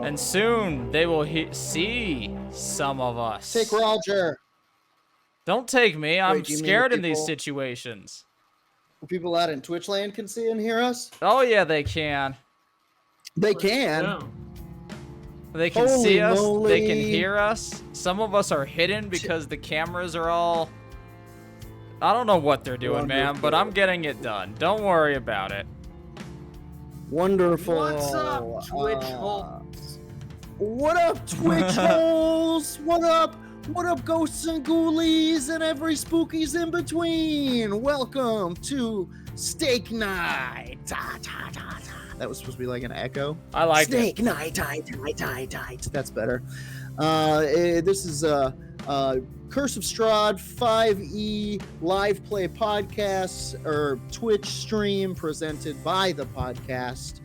And soon they will see some of us. Take Roger. Don't take me. I'm do you mean scared the in these people- situations. The people out in Twitch land can see and hear us? Oh, yeah, they can. They can. No. They can Holy see us. moly. They can hear us. Some of us are hidden because the cameras are all... I don't know what they're doing, man, but I'm getting it done. Don't worry about it. Wonderful. What's up, Twitch holes? What up, Twitch holes? What up? What up, ghosts and ghoulies and every spookies in between? Welcome to Steak Night. That was supposed to be like an echo. I like Steak it. Night. That's better. This is Curse of Strahd 5e live play podcast or Twitch stream presented by the podcast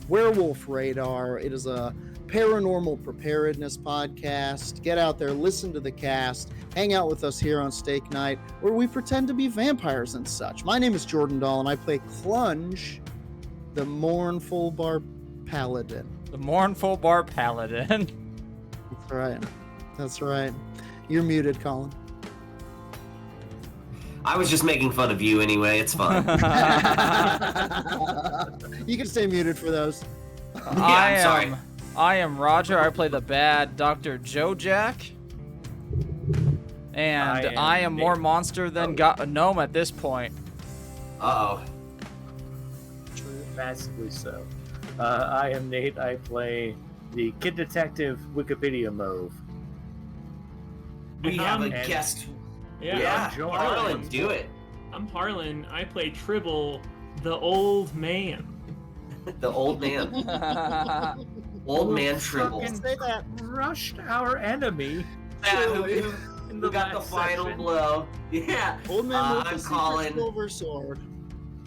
Werewolf Radar. It is a paranormal preparedness podcast. Get out there, listen to the cast, hang out with us here on Steak Night, where we pretend to be vampires and such. My name is Jordan Dahl, and I play Klunge, the mournful bar paladin. The mournful bar paladin. That's right. That's right. You're muted, Colin. I was just making fun of you anyway. It's fine. You can stay muted for those. I'm sorry. I am Roger. I play the bad Dr. Joe Jack. And I am more monster than a gnome at this point. Uh-oh. Massively so. I am Nate. I play the Kid Detective Wikipedia Mauve. We have a And- guest. Yeah, I'm Harlan, do it. I'm Harlan. I play Tribble, the old man. The old man. Old man Tribble. Fucking Say that. Crushed our enemy. Yeah, in who the got the last final section. blow. Yeah. Old man with I'm the secret Colin. silver sword.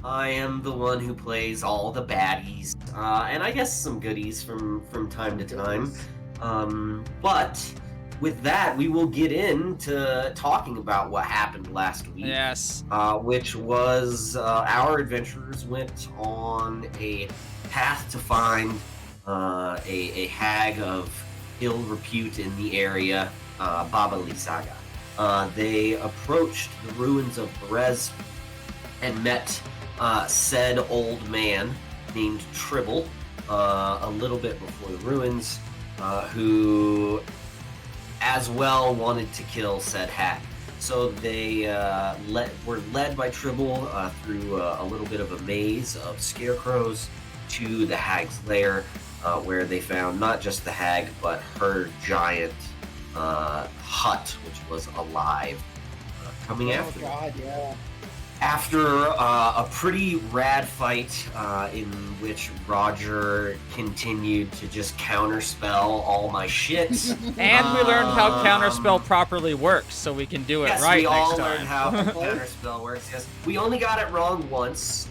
I am the one who plays all the baddies. And I guess some goodies from time to time. But with that, we will get into talking about what happened last week. Yes. Which was our adventurers went on a path to find a hag of ill repute in the area, Baba Lysega. They approached the ruins of Perez and met said old man named Tribble a little bit before the ruins, who as well wanted to kill said hag. So they were led by Tribble through a little bit of a maze of scarecrows to the hag's lair, where they found not just the hag, but her giant hut, which was alive, coming after them. God, yeah. After a pretty rad fight in which Roger continued to just counterspell all my shit. And we learned how counterspell properly works, so we can do it Yes, right we next all time. learned how counterspell works. Yes, we only got it wrong once,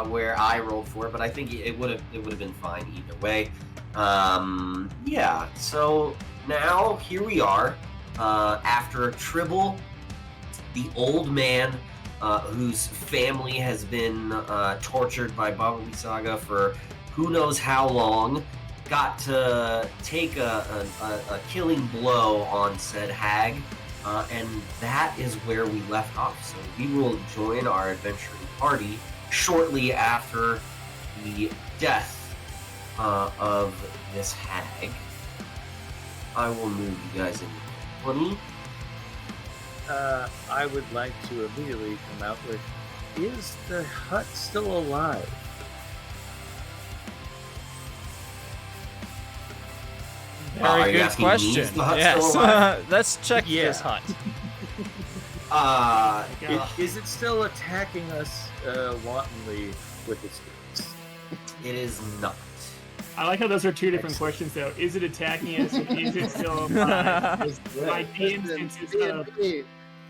where I rolled for it, but I think it would have been fine either way. Yeah. So now here we are, after Tribble, the old man, whose family has been tortured by Baba Lysega for who knows how long, got to take a killing blow on said hag, and that is where we left off. So we will join our adventuring party shortly after the death of this hag. I will move you guys into 20. I would like to immediately come out with, is the hut still alive? Are Very you good asking me, question. is the hut Yes. still alive? Let's check Yeah. this hut. Is it still attacking us wantonly with its wings? It is not. I like how those are two different questions, though. Is it attacking us? And is it still alive? My instance is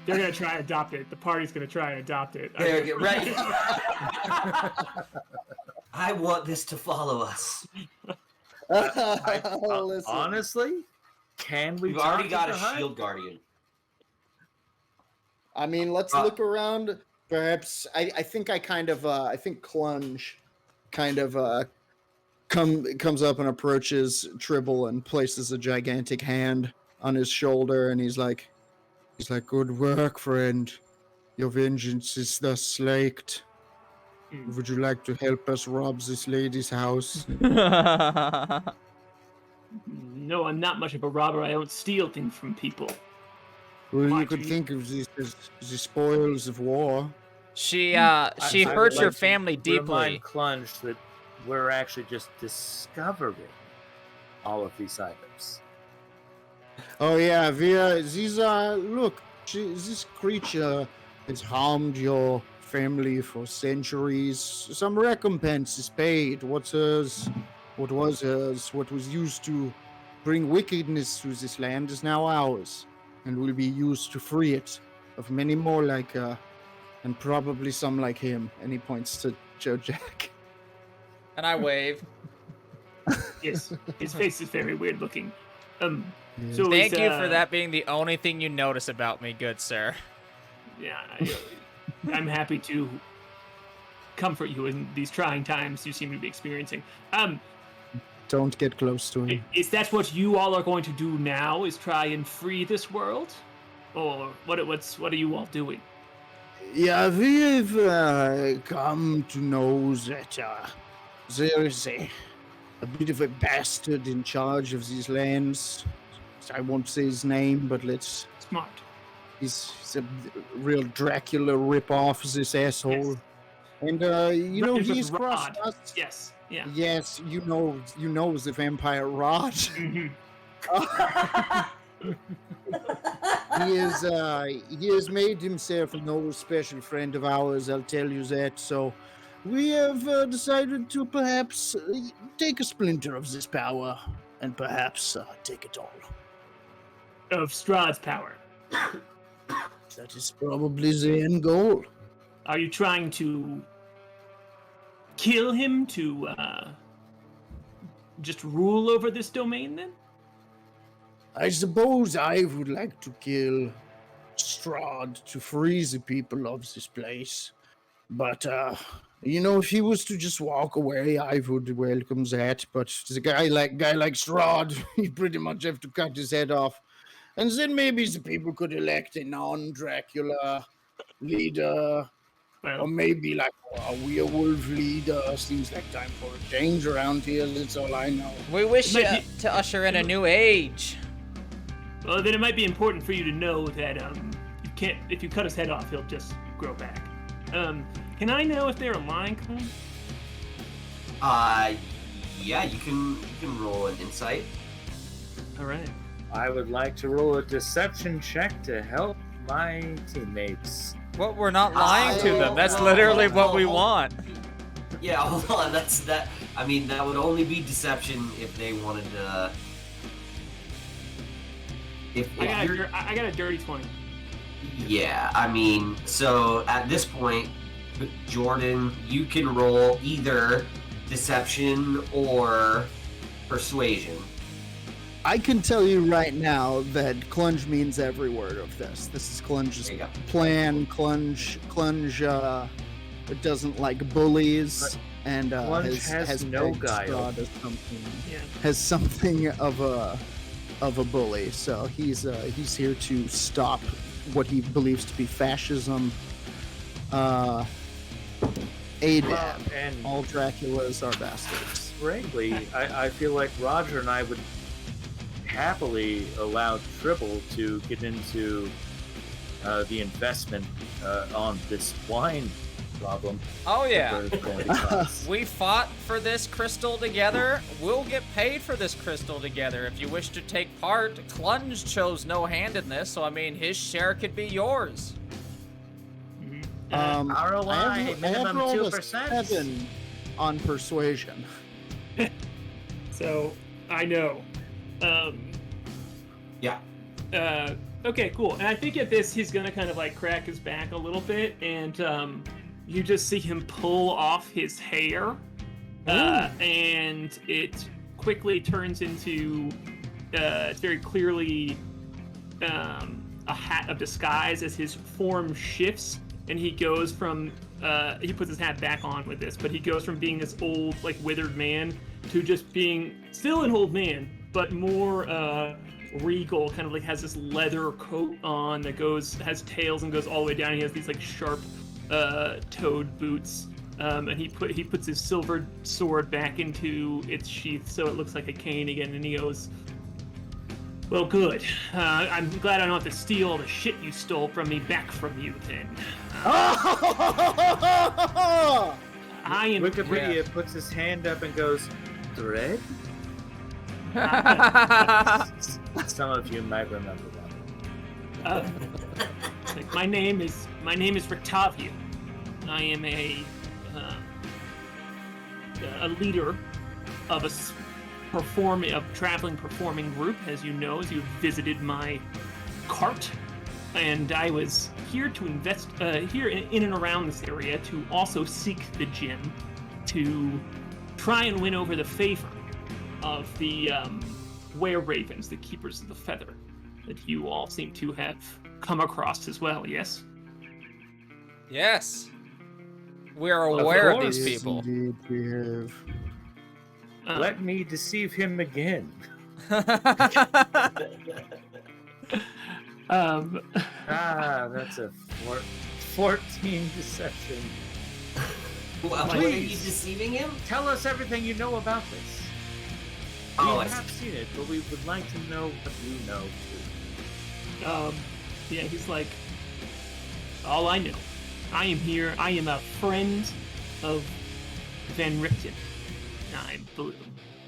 they're going to try and adopt it. The party's going to try and adopt it. There, get ready. I want this to follow us. Listen. Honestly, can we? We've already talk got to a the hut? shield guardian. I mean, let's look around. Perhaps I think I think Klunge kind of comes up and approaches Tribble and places a gigantic hand on his shoulder, and he's like, "Good work, friend. Your vengeance is thus slaked. Would you like to help us rob this lady's house?" No, I'm not much of a robber. I don't steal things from people. Well, you Why could do you- think of this as the spoils of war. She I hurt would your like to family deeply. Remind Klunge that we're actually just discovering all of these items. Oh yeah, this creature has harmed your family for centuries. Some recompense is paid. What was hers, what was used to bring wickedness to this land is now ours, and will be used to free it of many more like her, and probably some like him. And he points to Joe Jack. And I wave. Yes, his face is very weird looking. Yes. So Thank is, you for that being the only thing you notice about me, good sir. Yeah, I'm happy to comfort you in these trying times you seem to be experiencing. Don't get close to him. Is that what you all are going to do now? Is try and free this world, or what are you all doing? Yeah, we've come to know that there is a bit of a bastard in charge of these lands. I won't say his name, but Smart. he's a real Dracula ripoff, this asshole. Yes. And you know, Rhymes with he's crossed Rod. us. Yes. Yeah. Yes, you know the vampire Rod. Mhm. He has made himself no special friend of ours, I'll tell you that. So we have decided to perhaps take a splinter of this power and perhaps take it all. Of Strahd's power. That is probably the end goal. Are you trying to kill him to just rule over this domain then? I suppose I would like to kill Strahd to free the people of this place. But, you know, if he was to just walk away, I would welcome that. But the guy like Strahd, you pretty much have to cut his head off. And then maybe the people could elect a non-Dracula leader. Well, Or maybe like a werewolf leader. Seems like time for a change around here, that's all I know. We wish It might to usher in a new age. well, then it might be important for you to know that you can't. If you cut his head off, he'll just grow back. Can I know if they're a lion clan? Yeah, you can roll an insight. All right. I would like to roll a deception check to help my teammates. What, we're not lying to them. That's well, literally well, what we well, want. Yeah, hold on. That. I mean, that would only be deception if they wanted to. If I you're, got a dirty 20. yeah, I mean, so at this point, Jordan, you can roll either deception or persuasion. I can tell you right now that Klunge means every word of this. This is Klunge's There you go. plan. Klunge doesn't like bullies, and Klunge has no pegged guile. Strahd as something, Yeah. has something of a bully. So he's here to stop what he believes to be fascism. ADAB. And All Draculas are bastards. frankly, I feel like Roger and I would happily allow Tribble to get into the investment on this wine problem. Oh yeah. that there's going to cause. We fought for this crystal together. We'll get paid for this crystal together. If you wish to take part, Klunge chose no hand in this, so I mean, his share could be yours. ROI, I have minimum rolled a 2%. 7 on persuasion. So I know. Yeah. Okay, cool. And I think at this, he's gonna kind of like crack his back a little bit, and you just see him pull off his hair, and it quickly turns into it's very clearly a hat of disguise as his form shifts and he goes from he puts his hat back on with this, but he goes from being this old, like, withered man to just being still an old man, but more regal, kind of like has this leather coat on that has tails and goes all the way down. He has these like sharp toed boots, and he puts his silver sword back into its sheath so it looks like a cane again, and he goes, well, good. I'm glad I don't have to steal all the shit you stole from me back from you then. I am... Wikipedia puts his hand up and goes, Thread? Some of you might remember that. Like, my name is Rictavio. I am a leader of a traveling performing group, as you know, as you've visited my cart, and I was here to invest here in and around this area to also seek the gem to try and win over the favor of the were-ravens, the keepers of the feather, that you all seem to have come across as well. Yes. Yes. We're aware of these Yes, people. indeed, we have. Let me deceive him again. That's a 14 deception. What are you deceiving him? Tell us everything you know about this. Oh, We I have seen it, but we would like to know what you know too. Yeah, he's like, all I know, I am here, I am a friend of Van Richten. I'm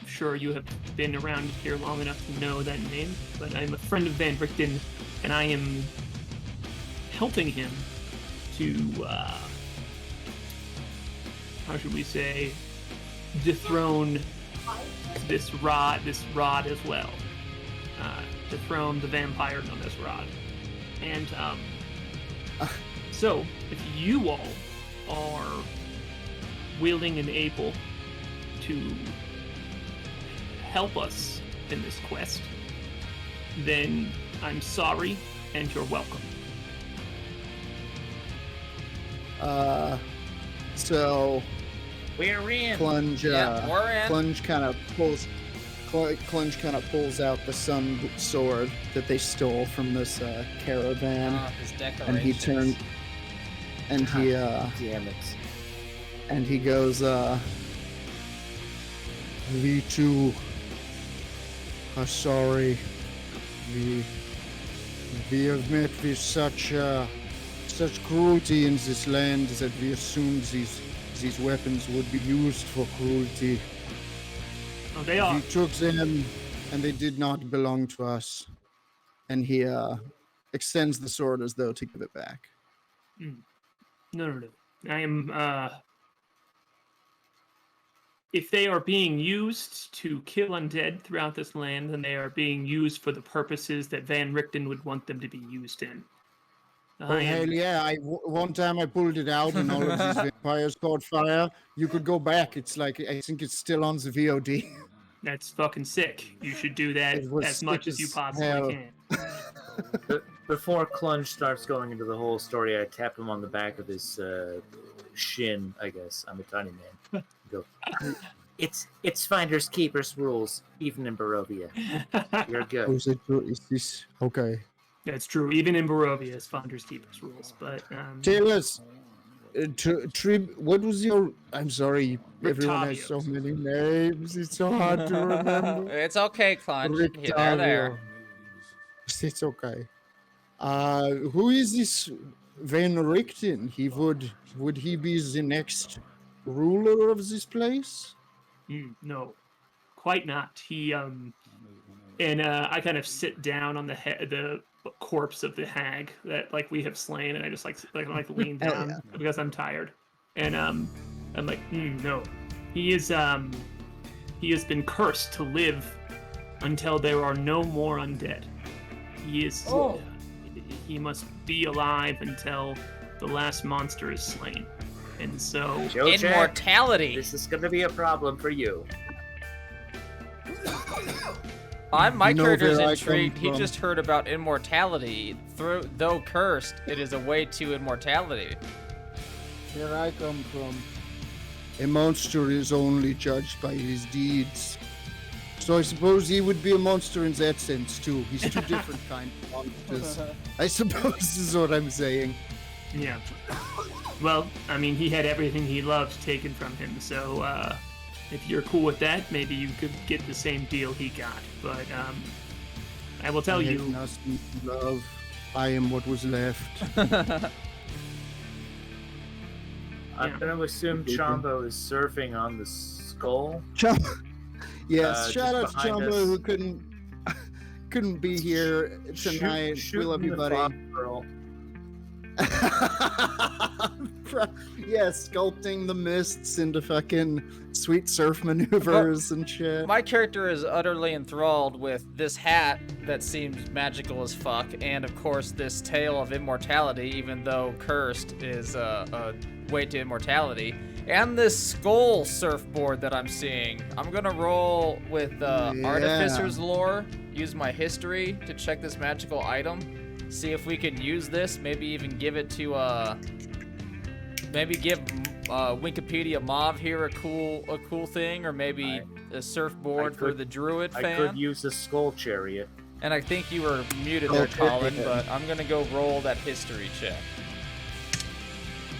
sure you have been around here long enough to know that name, but I'm a friend of Van Richten, and I am helping him to, how should we say, dethrone this rod as well. Dethrone the vampire known as Rod. And, so, if you all are willing and able to help us in this quest, then I'm sorry and you're welcome. So We're in. Klunge, Yeah, we're in. Klunge kind of pulls out the sun sword that they stole from this caravan, His and he decorations. Damn it. and he goes, we too are sorry. We have met with such cruelty in this land that we assumed these weapons would be used for cruelty. Oh, they are. We took them, and they did not belong to us. And he extends the sword as though to give it back. No. I am, if they are being used to kill undead throughout this land, then they are being used for the purposes that Van Richten would want them to be used in. Oh, hell yeah. One time I pulled it out and all of these vampires caught fire. You could go back. It's like, I think it's still on the VOD. That's fucking sick. You should do that It was as much sick as you as possibly hell. can. Before Klunge starts going into the whole story, I tap him on the back of his shin, I guess. I'm a tiny man. Go. It's finders keepers rules, even in Barovia. You're good. Is this okay? That's true. Even in Barovia, it's Founders Keepers rules. But Tell us, what was your? I'm sorry, everyone has so Rictavios. many names. It's so hard to remember. It's okay, Klunge. They're there. It's okay. Who is this Van Richten? Would he be the next ruler of this place? no, quite not. He and I kind of sit down on the corpse of the hag that like we have slain, and I just like lean down because I'm tired, and I'm like, no, he has been cursed to live until there are no more undead. He is he must be alive until the last monster is slain, and so Joe Jack, Immortality. this is going to be a problem for you. My You know character's where I intrigued. come He from. just heard about immortality. Though cursed, it is a way to immortality. Where I come from. A monster is only judged by his deeds. So I suppose he would be a monster in that sense too. He's two different kind of monsters. I suppose is what I'm saying. Yeah. Well, I mean, he had everything he loved taken from him, so if you're cool with that, maybe you could get the same deal he got. But I will tell I had you, nothing to love. I am what was left. I'm going to assume Chombo is surfing on the skull. Yes, shout out just to behind Chumbo us. who couldn't be here tonight. We love you, buddy. Yeah, sculpting the mists into fucking sweet surf maneuvers and shit. My character is utterly enthralled with this hat that seems magical as fuck, and of course this tale of immortality, even though cursed is a way to immortality, and this skull surfboard that I'm seeing. I'm gonna roll with Artificer's lore, use my history to check this magical item, see if we can use this, maybe even give it to maybe give Wikipedia Mauve here a cool thing, or maybe a surfboard for the druid fan. I could use a skull chariot. And I think you were muted there, Colin, but I'm gonna go roll that history check.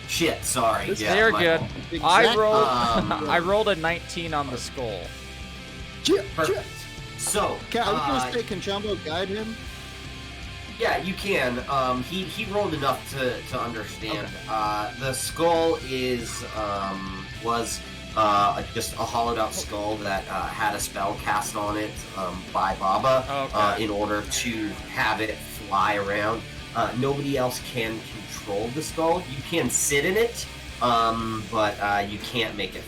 Shit, sorry. Yeah, They're my good. fault. I rolled Um, I rolled a 19 on the skull. Perfect. So, I was gonna say, can Chumbo guide him? yeah, you can. He rolled enough to understand. The skull was just a hollowed out skull that had a spell cast on it by Baba Okay. in order to have it fly around. Nobody else can control the skull. You can sit in it, but you can't make it.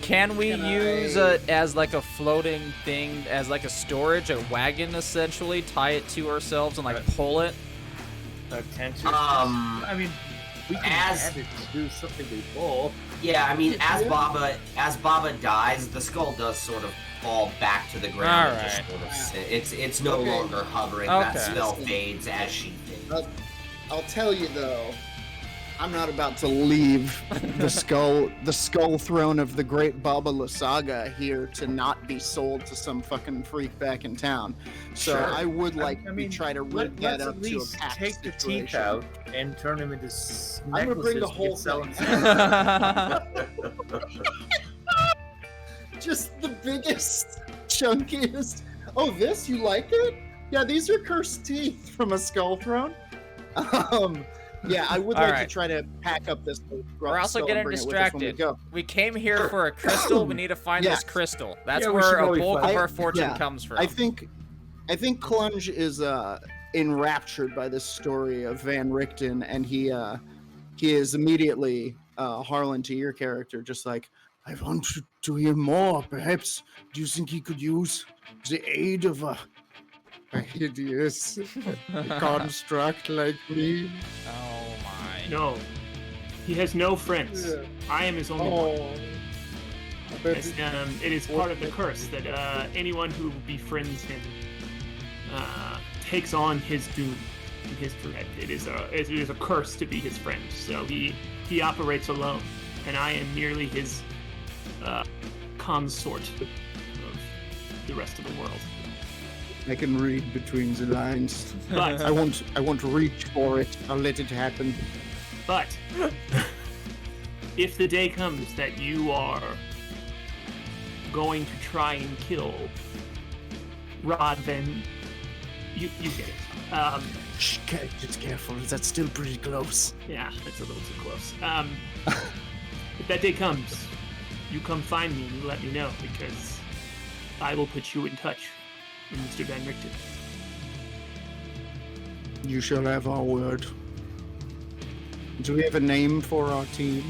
Can we use it as like a floating thing, as like a storage, a wagon essentially, tie it to ourselves and like pull it? Attention. I mean, we can add it to do something we pull. Yeah, I mean, as Baba dies, the skull does sort of fall back to the ground. And just sort of sit. It's no longer hovering. That Okay. spell fades as she fades. I'll tell you though, I'm not about to leave the skull throne of the great Baba Lysega here to not be sold to some fucking freak back in town. So Sure. I would like I mean, to try to rig that let's up at to a least pack take the situation. teeth out and turn them into I'm gonna bring the necklaces we whole can sell thing. Just the biggest, chunkiest. Oh, this? You like it? Yeah, these are cursed teeth from a skull throne. Yeah, I would All like right. to try to pack up this. We're also skull and getting bring it with us when we distracted. go. We came here for a crystal. We need to find Yes. this crystal. That's Yeah, we should where a probably bulk find- of our fortune yeah, comes from. I think Klunge is enraptured by this story of Van Richten, and he is immediately Harlan to your character, just like, I want to hear more. Perhaps do you think he could use the aid of a hideous construct like me? Oh my. no, he has no friends. I am his only one. Yes, it is part of the curse that anyone who befriends him takes on his doom and his dread. It is a curse to be his friend. So he operates alone, and I am merely his consort of the rest of the world. I can read between the lines. But I want to reach for it. I'll let it happen. But if the day comes that you are going to try and kill Rod, then you get it. Shh, just careful. That's still pretty close. Yeah, it's a little too close. If that day comes, you come find me and you let me know, because I will put you in touch with Mr. Van Richten. You shall have our word. Do we have a name for our team?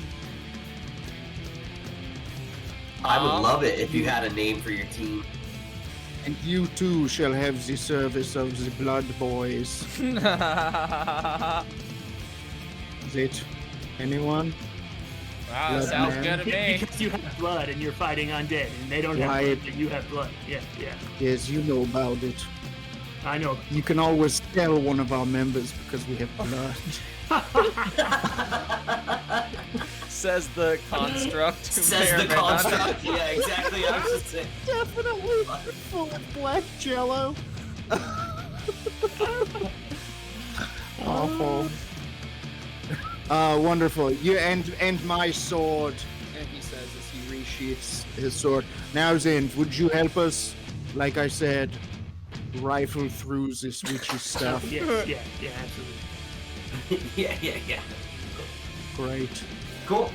I would love it if you had a name for your team. And you too shall have the service of the Blood Boys. Is it anyone? Wow, Blood that sounds man. good to me. Because you have blood and you're fighting undead, and they don't have Right. blood, but you have blood. Yeah. Yes, you know about it. I know. You can always tell one of our members because we have blood. Says the construct. who Says may or the may not- construct. Yeah, exactly. I was just saying. Definitely full of black jello. Awful. Wonderful. You and my sword. And he says as he resheaths his sword. Now, Zend, would you help us? Like I said, rifle through this witchy stuff. Yeah, absolutely. Yeah. Great. Cool.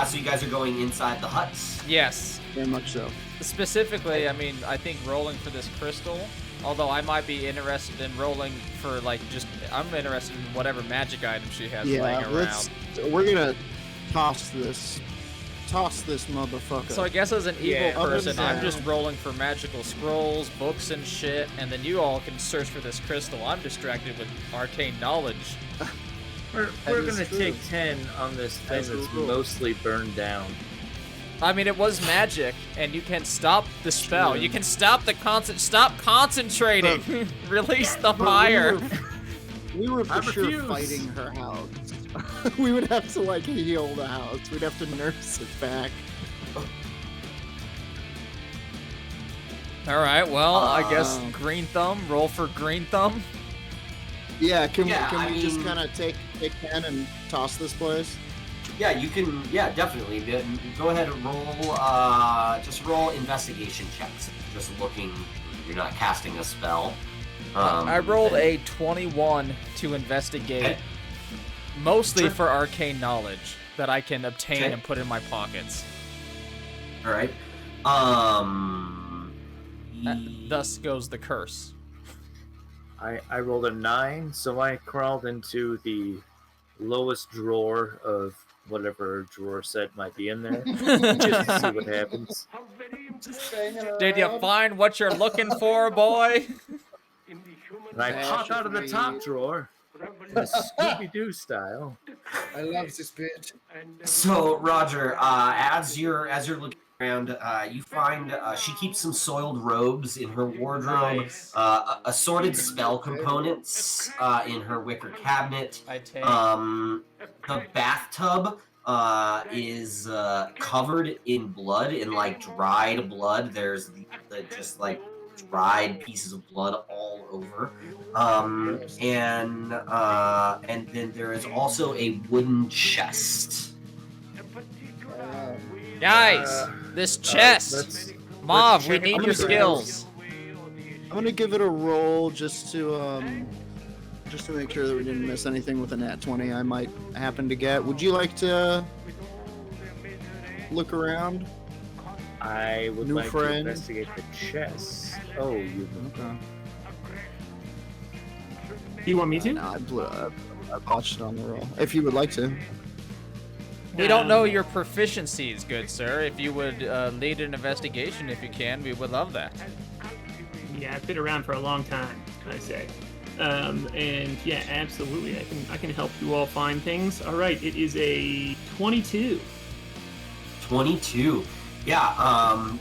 So you guys are going inside the huts. Yes. Very much so. Specifically, I mean, I think rolling for this crystal, although I might be interested in rolling for, like, I'm interested in whatever magic item she has laying around. We're gonna toss this motherfucker. So I guess as an evil Yeah, person, I'm yeah. just rolling for magical scrolls, books, and shit, and then you all can search for this crystal. I'm distracted with arcane knowledge. We're is gonna true. take 10 on this thing As a that's rule. mostly burned down. I mean, it was magic, and you can stop the spell. True. You can stop the stop concentrating. Release the fire. We were I for sure refuse. fighting her house. We would have to like heal the house. We'd have to nurse it back. All right. Well, I guess Um, green thumb. Roll for green thumb. Yeah, can Yeah, we I just mean- kind of take 10 and toss this place? Yeah, you can. Yeah, definitely. Go ahead and roll. Just roll investigation checks. Just looking. You're not casting a spell. I rolled then- a 21 to investigate, Okay. mostly Sure. for arcane knowledge that I can obtain Okay. and put in my pockets. All right. Thus goes the curse. I rolled a 9, so I crawled into the lowest drawer of whatever drawer set might be in there, just to see what happens. Did you find what you're looking for, boy? And I pop out of the top drawer, in a Scooby-Doo style. I love this bit. So Roger, as you're looking around, you find she keeps some soiled robes in her wardrobe, Nice. assorted spell components in her wicker cabinet. I take. The bathtub is covered in blood, in like dried blood. There's the just like dried pieces of blood all over. And then there is also a wooden chest. Guys, this chest. Mav, we check need on your the skills. I'm gonna give it a roll just to make sure that we didn't miss anything with a nat 20 I might happen to get. Would you like to look around? I would New like friend. to investigate the chest. Oh, you. Okay. You want me to? No, I botched it on the roll. If you would like to. We don't know your proficiencies, good sir. If you would lead an investigation, if you can, we would love that. Yeah, I've been around for a long time, I say. And yeah, absolutely, I can help you all find things. All right, it is a 22. 22. Yeah,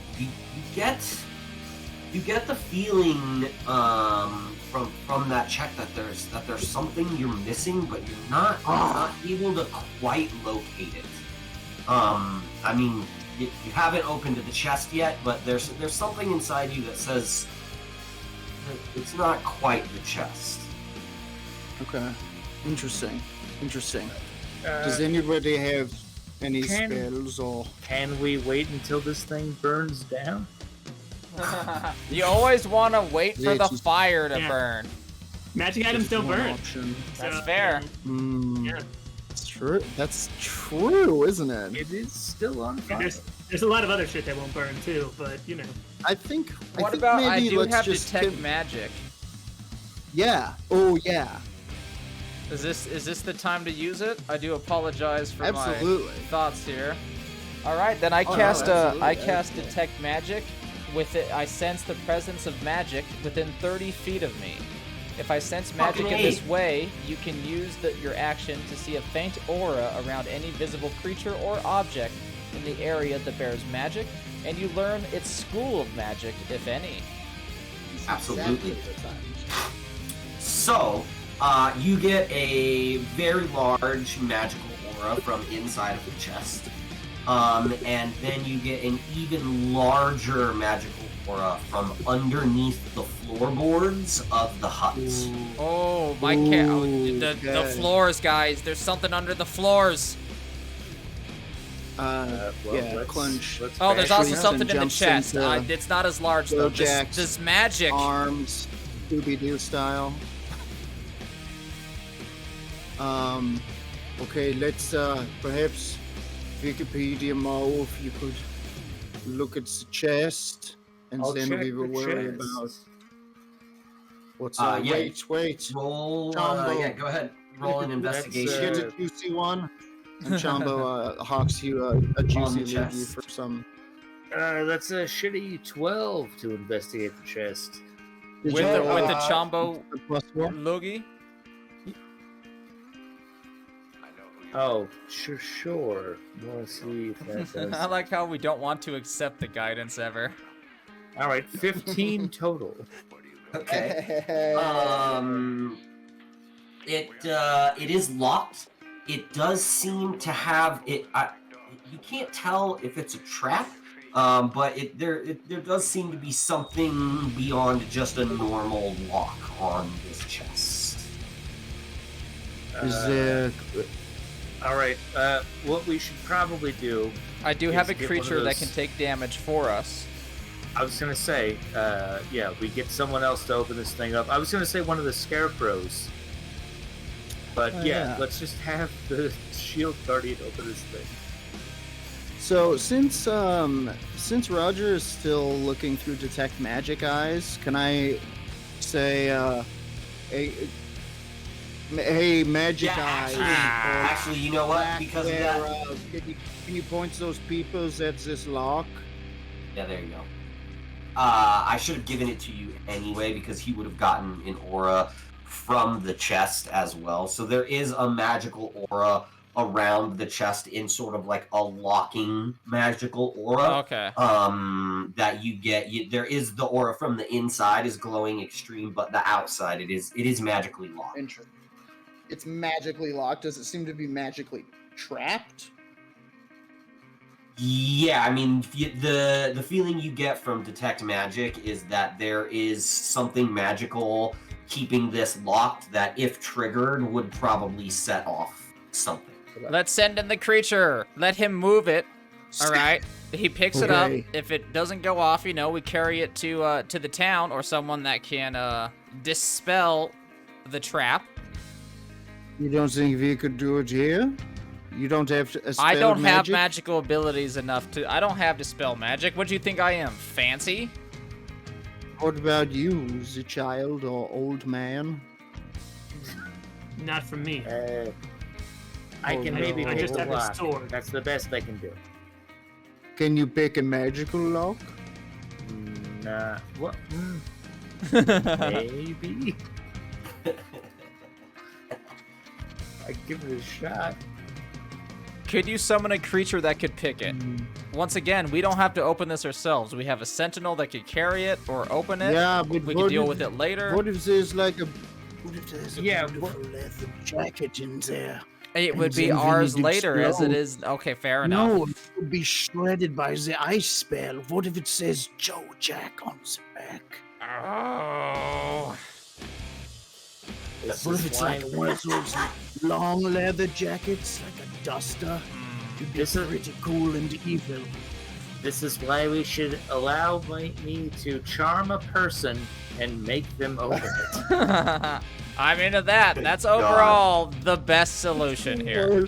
you get the feeling from that check that there's something you're missing, but you're not able to quite locate it. I mean, you haven't opened the chest yet, but there's something inside you that says it's not quite the chest. Okay. Interesting. Does anybody have any can- spells or? Can we wait until this thing burns down? You always want to wait for Yeah, the it's just- fire to Yeah. burn. Magic items don't One burn. option. That's So, fair. Yeah. That's true. That's true, isn't it? It is still on fire. There's a lot of other shit that won't burn too, but you know. I think. What think about maybe I do let's have just detect give- magic? Yeah. Oh yeah. Is this the time to use it? I do apologize for Absolutely. my thoughts here. All right, then I Oh, no, cast absolutely. I cast detect magic. With it, I sense the presence of magic within 30 feet of me. If I sense magic in this way, you can use your action to see a faint aura around any visible creature or object in the area that bears magic, and you learn its school of magic, if any. Absolutely. So, you get a very large magical aura from inside of the chest, and then you get an even larger magical aura from underneath the floorboards of the hut. Oh, my cow. The floors, guys. There's something under the floors. Klunge. Oh, there's also Shrieks something and in the jumps chest. into It's not as large, though. Jack's This magic. Arms, Scooby-Doo style. Okay, let's perhaps Wikipedia Mo, if you could look at the chest, and I'll then check we will the worry chest. about what's Yeah. wait. Roll. Combo. Yeah, go ahead. Roll an investigation. Get a juicy one. And Chambo hawks you a juicy the loogie chest. for some. That's a shitty 12 to investigate the chest. Did With you the roll, Chombo +4? Loogie? Oh, sure. Let's see if that does. I like how we don't want to accept the guidance ever. All right, 15 total. Okay. It is locked. It does seem to have it. You can't tell if it's a trap, but there does seem to be something beyond just a normal lock on this chest. Is there? All right. What we should probably do. I do is have a get one of creature that those- can take damage for us. I was gonna say, we get someone else to open this thing up. I was gonna say one of the scarecrows. But yeah. let's just have the shield guardian open this thing. So since Roger is still looking through detect magic eyes, can I say hey magic eyes? Actually, you know what? Black Because of where, that. can you point those peoples at this lock? Yeah, there you go. I should have given it to you anyway because he would have gotten an aura from the chest as well. So there is a magical aura around the chest in sort of like a locking magical aura. Okay. That you get. There is the aura from the inside is glowing extreme, but the outside it is magically locked. Interesting. It's magically locked. Does it seem to be magically trapped? Yeah, I mean, the feeling you get from detect magic is that there is something magical keeping this locked that, if triggered, would probably set off something. Let's send in the creature. Let him move it. All right. He picks it up. Okay. If it doesn't go off, we carry it to the town or someone that can dispel the trap. You don't think we could do it here? You don't have to. I don't have magical abilities enough to. I don't have dispel magic. What do you think I am? Fancy? What about you, the child or old man? Not from me. I can Oh, maybe no. I pick just a have a lock. sword. That's the best I can do. Can you pick a magical lock? Nah. What? Maybe. I give it a shot. Could you summon a creature that could pick it? Once again, we don't have to open this ourselves. We have a sentinel that could carry it or open it. Yeah, but We can deal with it later. What if there's like a? What if there's a Yeah, beautiful leather jacket in there? It would and be then ours it later, as it explodes? is. Okay, fair enough. No, it would be shredded by the ice spell. What if it says Joe Jack on the back? Oh. This What is if it's why like one of those long leather jackets, like a duster? It'd be This is- pretty cool and evil. This is why we should allow me to charm a person and make them open it. I'm into that. That's God. overall the best solution here.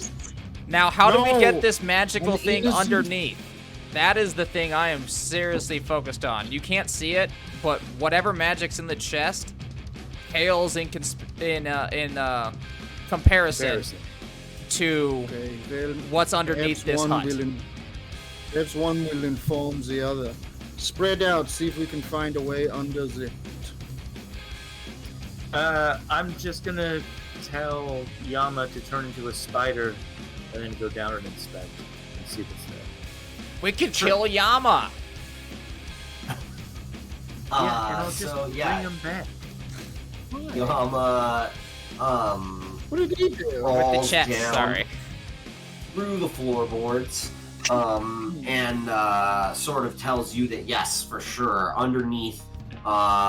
Now, how do we No. get this magical An thing innocent- underneath? That is the thing I am seriously focused on. You can't see it, but whatever magic's in the chest pales in comparison to Okay, well, what's underneath this hut. Perhaps one will inform the other. Spread out, see if we can find a way under the. I'm just gonna tell Yama to turn into a spider and then go down and inspect and see what's there. We can kill Yama. Yeah, and I'll just So bring yeah, him back. Yama What did he do? With the crawls chest, down sorry. through the floorboards, and sort of tells you that yes, for sure, underneath,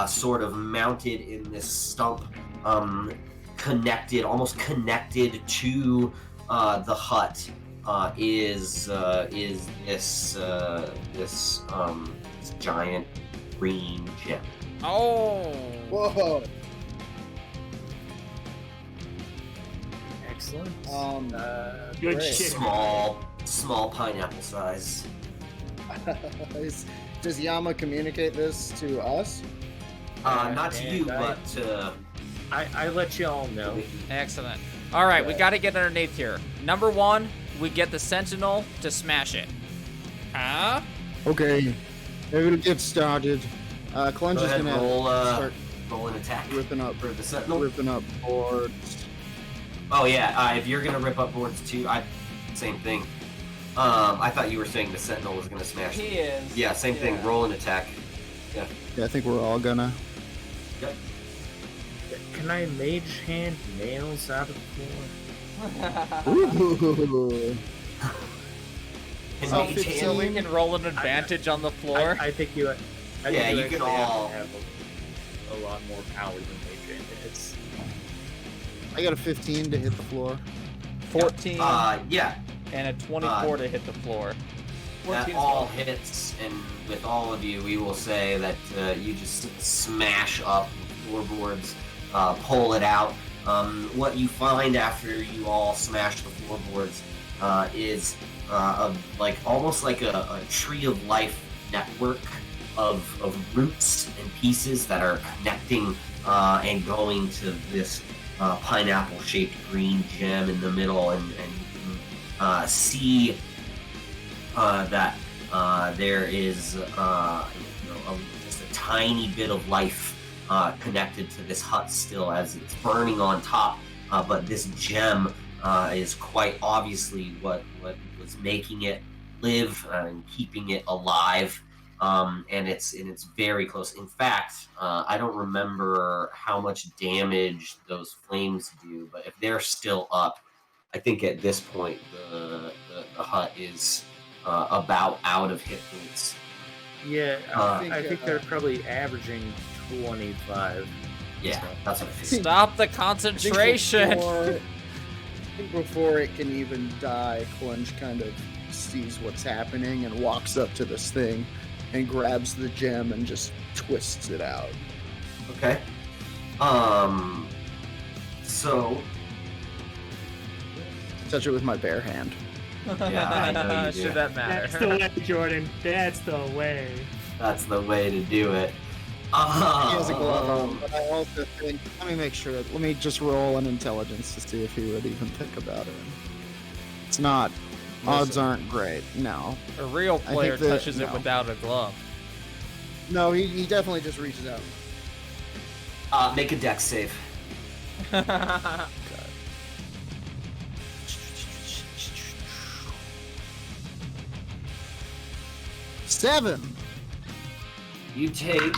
sort of mounted in this stump, almost connected to the hut, is this giant green gem. Oh. Whoa. Excellent. Good great. shit. Small pineapple size. Does Yama communicate this to us? Not to you, And but to I let you all know. Excellent. All right, we got to get underneath here. Number one, we get the Sentinel to smash it. Huh? Okay, we'll get started. Klunge go is ahead, gonna start roll an attack ripping up for the sentinel. boards. Oh yeah, if you're gonna rip up boards too, same thing. I thought you were saying the sentinel was gonna smash He them. is. Yeah, same thing. Roll an attack. Yeah, I think we're all gonna. Yep. Can I mage hand nails out of the floor? Ooh. And So mage 15. So we hand- can roll an advantage on the floor. I think you. I Yeah, think you can actually all- have a lot more power than mage hand. It's I got a 15 to hit the floor. 14 yeah, and a 24 to hit the floor. that 14 all well. hits, and with all of you, we will say that you just smash up floorboards, pull it out. What you find after you all smash the floorboards is almost like a tree of life network of roots and pieces that are connecting and going to this pineapple-shaped green gem in the middle, and you can see that there is just a tiny bit of life connected to this hut still, as it's burning on top. But this gem is quite obviously what was making it live and keeping it alive. And it's very close. In fact, I don't remember how much damage those flames do, but if they're still up, I think at this point the hut is about out of hit points. yeah. I I think, think they're probably averaging 25. Yeah, So- that's what I think. Stop the I think concentration. I think before it can even die, Klunge kind of sees what's happening and walks up to this thing and grabs the gem and just twists it out. Okay. So Touch it with my bare hand. yeah, I know you do. Should that That's the matter? way, Jordan. That's the way. That's the way to do it. He has a glove on, but I also think, let me just roll an intelligence to see if he would even think about it. It's not, odds aren't great, no. A real I player think that- touches it no. without a glove. No, he definitely just reaches out. Make a dex save. Seven. You take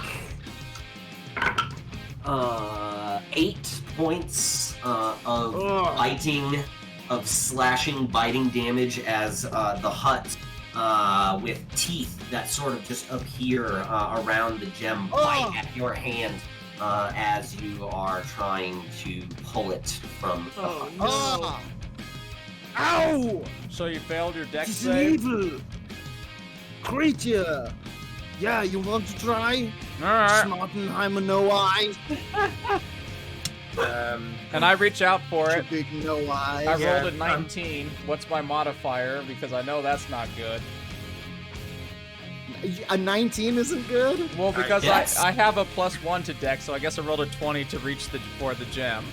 8 points of biting, of slashing, biting damage as the hut with teeth that sort of just appear around the gem bite at your hand as you are trying to pull it from the hut. Ah! Ow! So you failed your dex This is an save? evil creature. Yeah, you want to try? Alright. Smartenheimer no eyes. And I reach out for it. Big no eyes. I Yeah, rolled a 19. What's my modifier? Because I know that's not good. A 19 isn't good? Well, because Dex? I have a +1 to dex, so I guess I rolled a 20 to reach for the gem.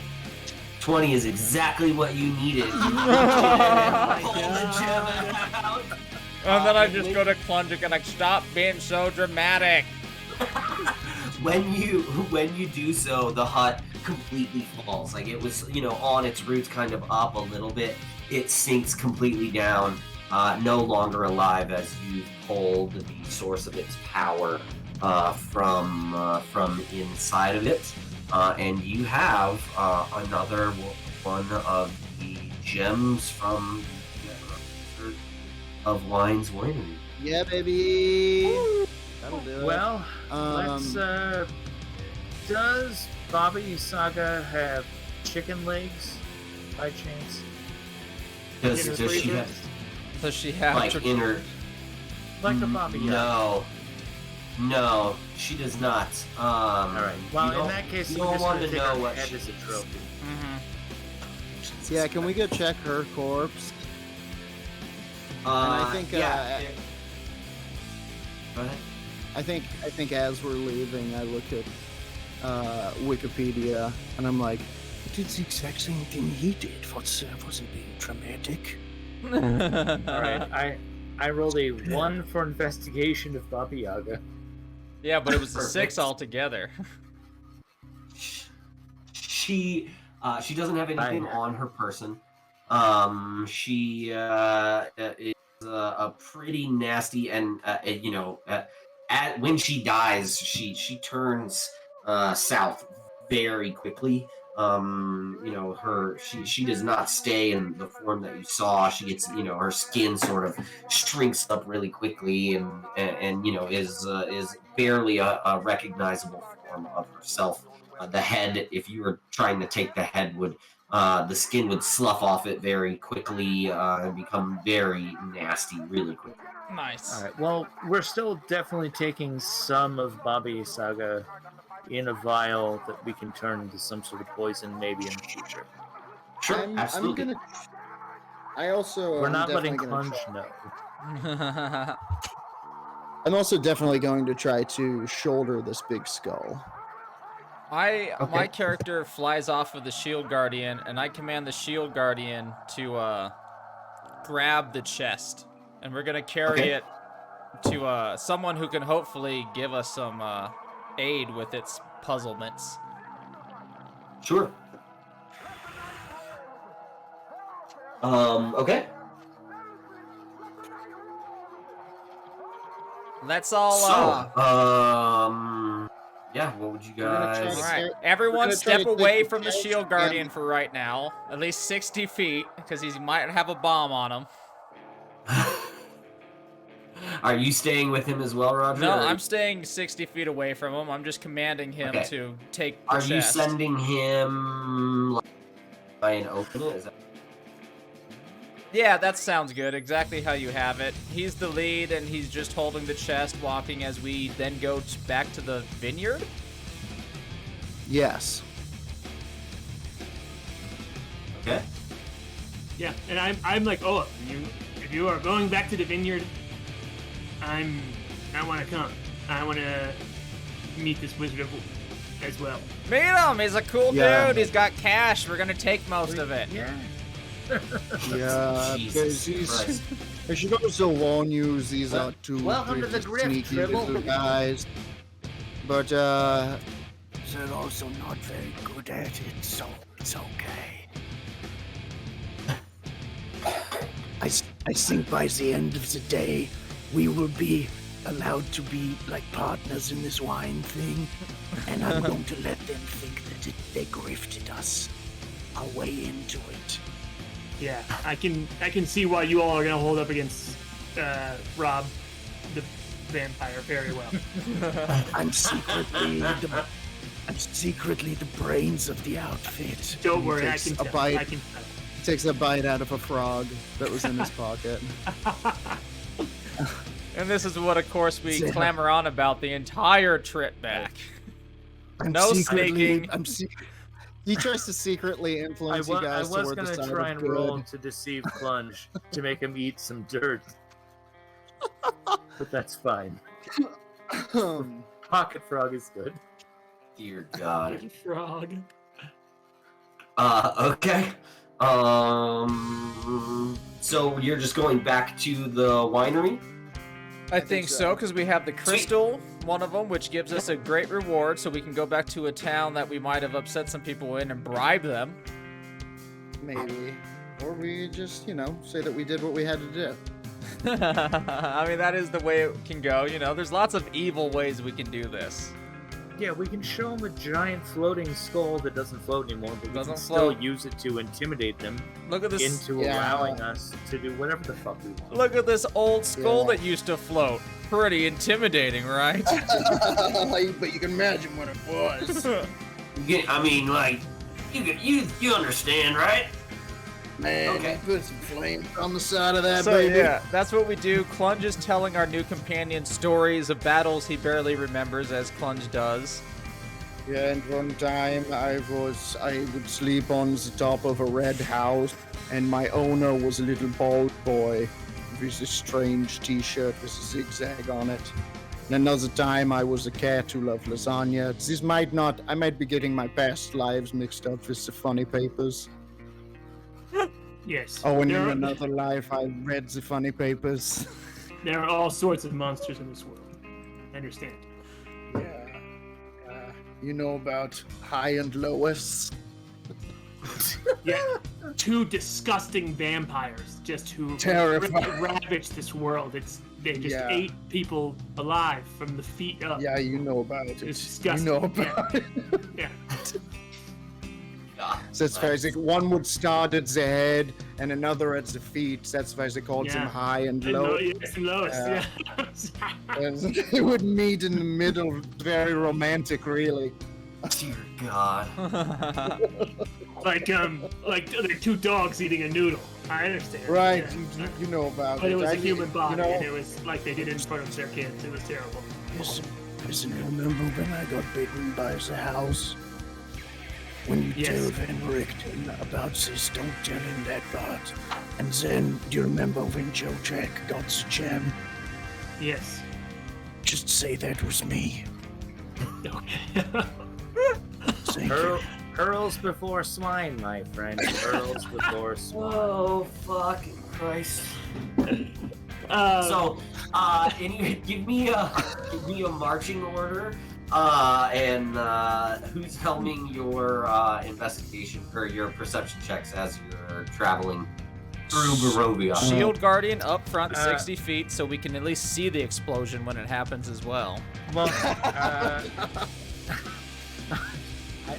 20 is exactly what you needed. You pull the gem out. And then I just go to Klunge and like, stop being so dramatic. when you do so, the hut completely falls. Like it was, on its roots, kind of up a little bit. It sinks completely down, no longer alive as you've pulled the source of its power from inside of it, and you have another one of the gems from the of Wine's Winery. Yeah, baby. That'll do it. Well, let's. Does Baba Lysega have chicken legs by chance? Does In her she freezer? have Does she have like in her? Like a Baba Yaga? No, she does not. All right. Well, you in that case, you we're don't just want gonna to take know her what head she as a trophy. Yeah, can we go check her corpse? And I think, Go ahead. I think as we're leaving, I look at Wikipedia and I'm like, I did the exact same thing he did. Wasn't being dramatic. All right. I rolled a 1 for investigation of Baba Yaga. Yeah, but it was a Perfect. 6 altogether. She doesn't have anything on her person. She is a pretty nasty, and when she dies, she turns south very quickly. She does not stay in the form that you saw. She gets, her skin sort of shrinks up really quickly, and is barely a recognizable form of herself. The head, if you were trying to take the head, the skin would slough off it very quickly and become very nasty really quickly. Nice. All right. Well, we're still definitely taking some of Baba Yaga in a vial that we can turn into some sort of poison maybe in the future. Sure, absolutely. I also. We're I'm not letting definitely Klunge gonna know. I'm also definitely going to try to shoulder this big skull. My character flies off of the shield guardian, and I command the shield guardian to grab the chest, and we're gonna carry it to someone who can hopefully give us some aid with its puzzlements. Sure. Okay. That's all. Yeah. What would you We're gonna try guys? to- All right, We're everyone gonna try step to away take from the the shield chest guardian and- for right now, at least 60 feet, because he might have a bomb on him. Are you staying with him as well, Roger? No, or- I'm staying 60 feet away from him. I'm just commanding him Okay. to take the Are chest. you sending him by an open it? Is that... Yeah, that sounds good. Exactly how you have it. He's the lead, and he's just holding the chest, walking as we then go back to the vineyard. Yes. Okay. Yeah, and I'm like, oh, if you are going back to the vineyard, I want to come. I want to meet this wizard as well. Meet him! He's a cool Yeah. dude. He's got cash. We're gonna take most of it. Yeah. Yeah, Jesus because Christ. I should also warn you, these are two welcome to the pretty grift, sneaky Tribble. little guys. But they're also not very good at it, so it's okay. I think by the end of the day, we will be allowed to be like partners in this wine thing, and I'm going to let them think that they grifted us our way into it. Yeah, I can see why you all are gonna hold up against Rob, the vampire, very well. I'm secretly the brains of the outfit. Don't worry, I Takes can a tell. bite. I can tell. Takes a bite out of a frog that was in his pocket. And this is what, of course, we Yeah. clamor on about the entire trip back. No sneaking. He tries to secretly influence you I guys was toward the gonna side try of and roll good. to deceive Klunge to make him eat some dirt, but that's fine. Pocket frog is good. Dear God. Frog. Okay. So you're just going back to the winery? I think so, because we have the crystal, one of them, which gives us a great reward, so we can go back to a town that we might have upset some people in and bribe them. Maybe. Or we just, say that we did what we had to do. I mean, that is the way it can go. There's lots of evil ways we can do this. Yeah, we can show them a giant floating skull that doesn't float anymore, but we Doesn't can float. still use it to intimidate them Look at this. into allowing us to do whatever the fuck we want. Look at this old skull Yeah. that used to float. Pretty intimidating, right? But you can imagine what it was. You understand, right? Man, Okay. put some flames. On the side of that, So baby. yeah, that's what we do. Klunge is telling our new companion stories of battles he barely remembers, as Klunge does. Yeah, and one time I would sleep on the top of a red house, and my owner was a little bald boy with a strange t-shirt with a zigzag on it. And another time I was a cat who loved lasagna. I might be getting my past lives mixed up with the funny papers. Yes. Oh, and there in are, another life I read the funny papers. there are all sorts of monsters in this world. I understand. Yeah. You know about High and Lois? Yeah, two disgusting vampires just who Terrifying. ravage this world. They just Yeah. ate people alive from the feet up. Yeah, you know about it. It's disgusting. You know about it. Yeah. So that's why one would start at the head and another at the feet. That's why they called them Yeah. high and And low. yes, and Lois. Yeah. Yeah. And they would meet in the middle. Very romantic, really. Dear God. like they're two dogs eating a noodle. I understand. Right, Yeah. you know about But it was I a mean, human body, you know, and it was like they did it in front of their kids. It was terrible. Listen, remember when I got bitten by the house? When you Yes. tell Van Richten about this, don't tell him that part. And then, do you remember when Joe Jack got the gem? Yes. Just say that was me. Okay. Thank you. Pearls before swine, my friend. Pearls before swine. Oh, fucking Christ. So, Anyway, give me a marching order. And who's helming your investigation or your perception checks as you're traveling through Barovia? Shield Guardian up front, 60 Uh, feet, so we can at least see the explosion when it happens as well. Well,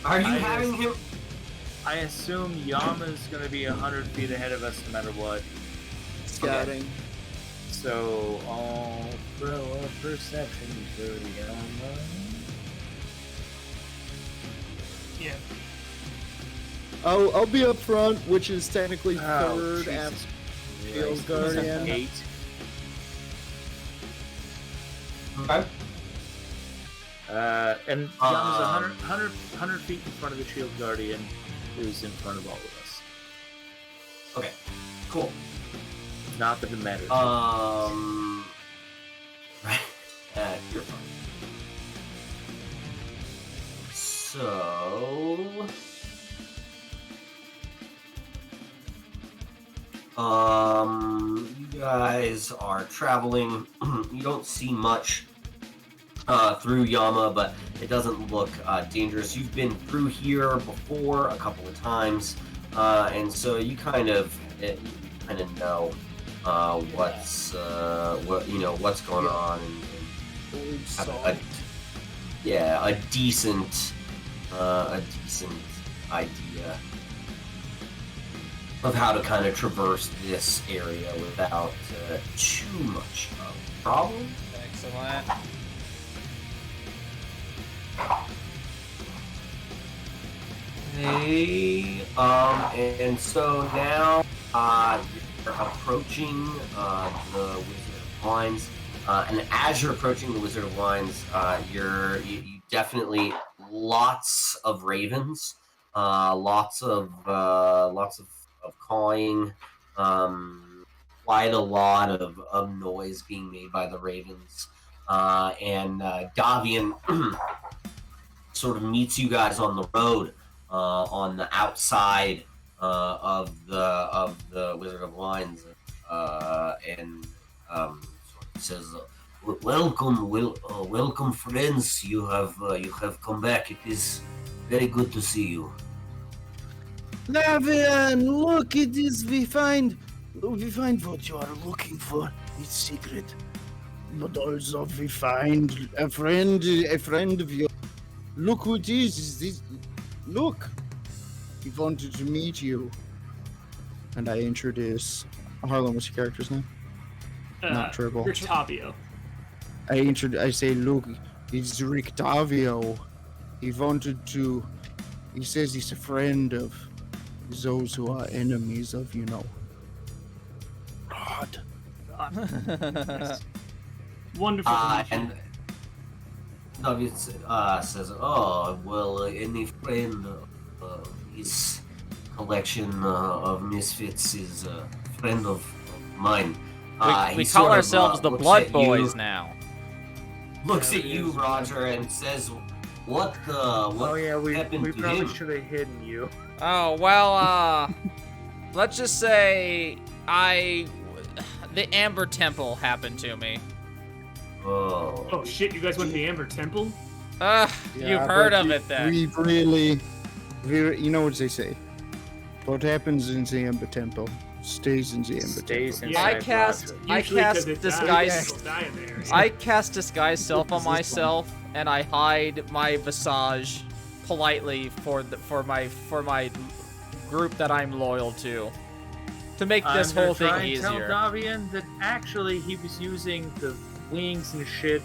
Are you I having him? I assume Yama's gonna be 100 feet ahead of us no matter what. scouting. So I'll throw a perception to Yama. yeah. I'll be up front, which is technically Oh, third Jesus after Christ. Shield Guardian. 8. Okay. And Yama's 100 feet in front of the Shield Guardian, who's in front of all of us. Okay. Cool. Not that it matters. Right. You're fine. So. You guys are traveling. You don't see much through Yama, but it doesn't look dangerous. You've been through here before a couple of times, and so you kind of know what's going on, and have a decent idea of how to kind of traverse this area without too much of a problem. Excellent. Hey, and so now you're approaching the Wizard of Wines, and as you're approaching the Wizard of Wines, you definitely lots of ravens, lots of cawing, quite a lot of noise being made by the ravens, and Davian sort of meets you guys on the road. On the outside of the Wizard of Wines, and sort of says, welcome, friends. You have come back. It is very good to see you. Lavian, look at this. We find what you are looking for. It's secret. But also we find a friend of yours. Look who it is this? Look. He wanted to meet you. And I introduce Harlan. What's your character's name? Not Triple. Rictavio. I say, look, it's Rictavio. He says he's a friend of those who are enemies of, God. Yes. Wonderful. And David says, "Oh, well, any friend of his collection of misfits is a friend of mine." We He call sort of, ourselves the looks Blood at Boys you- now. Looks at you, Roger, and says, "What Oh yeah, we happened to probably him?" should have hidden you. Oh, well, let's just say the Amber Temple happened to me. Oh shit! You guys went to the Amber Temple? You've heard of it then. We really, you know what they say. What happens in the Amber Temple stays in the Amber Stays Temple. inside I cast Roger. I Usually 'cause cast it disguise dies, people die in there. I cast disguise self on myself, and I hide my visage politely for my group that I'm loyal to make this I'm gonna whole thing try and tell easier. Davian that actually he was using the wings and shit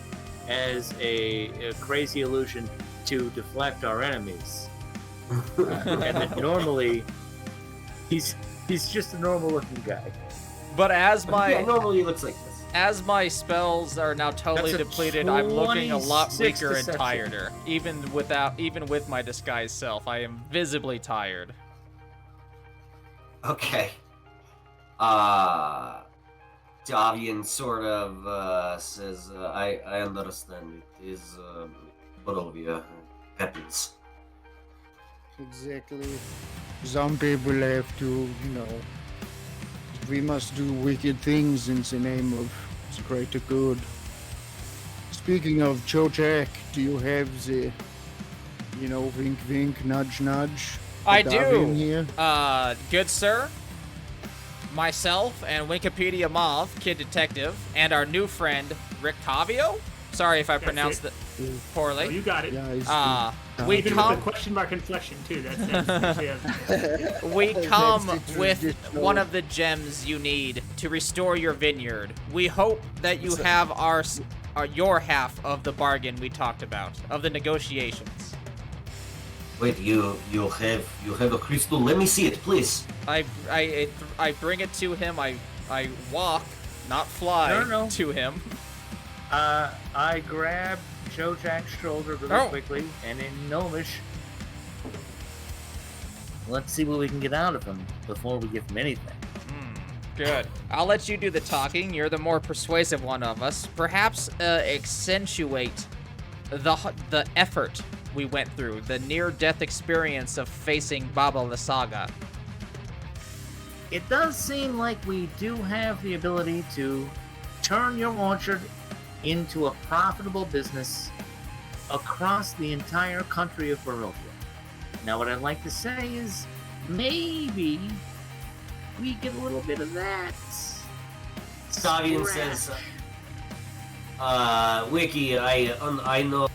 as a crazy illusion to deflect our enemies. And that normally he's just a normal looking guy. But as Yeah, my normally he looks like this. as my spells are now totally That's a depleted, I'm looking a lot 26 weaker and deception. tireder. Even with my disguised self, I am visibly tired. Okay. Davian sort of says, I understand. It is Barovia. Happens. Exactly. Some people have to, we must do wicked things in the name of the greater good. Speaking of Chojak, do you have the, wink wink, nudge nudge? I Davian do. Here? Good sir, myself and Wikipedia Mauve, Kid Detective, and our new friend Rictavio. Sorry if I That's pronounced it. it Oh, poorly. you got it. Yeah, he's We Even come with the question mark inflection too. That's actually we come That's the with traditional. one of the gems you need to restore your vineyard. We hope that you have your half of the bargain we talked about, of the negotiations. Wait, you have a crystal? Let me see it, please. I bring it to him. I walk, not fly, No. to him. I grab Joe Jack's shoulder really Oh. quickly, and in Gnomish, let's see what we can get out of him before we give him anything. Good. I'll let you do the talking. You're the more persuasive one of us. Perhaps accentuate the effort we went through, the near-death experience of facing Baba Lysega. It does seem like we do have the ability to turn your orchard into a profitable business across the entire country of Barovia. Now, what I'd like to say is maybe we get a little bit of that. Davian says, Wiki, I know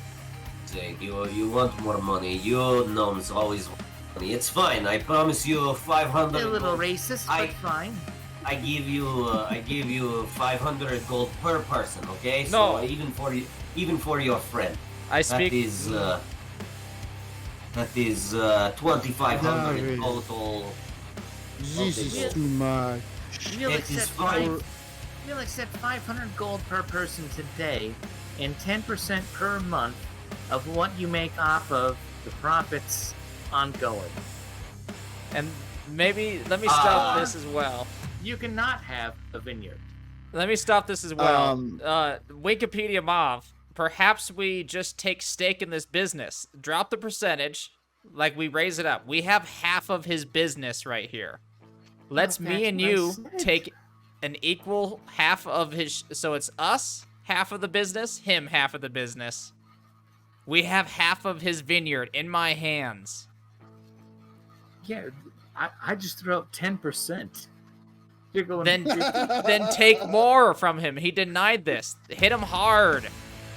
you want more money. You gnomes always want money. It's fine. I promise you 500 A little gold. racist, I- but fine. I give you 500 gold per person, okay? No. So even for your friend. I speak. That is 2,500 David. total. This Okay, is too much. We'll It is accept fine. We'll accept 500 gold per person today, and 10% per month of what you make off of the profits ongoing. And maybe let me stop Uh, this as well. You cannot have a vineyard. Let me stop this as well. Um, Wikipedia Mauve, perhaps we just take stake in this business. Drop the percentage, like we raise it up. We have half of his business right here. Let's Well, me that's and what I you said. take an equal half of his. So it's us half of the business, him half of the business. We have half of his vineyard in my hands. Yeah, I just threw out 10%. You're going Then take more from him. He denied this. Hit him hard.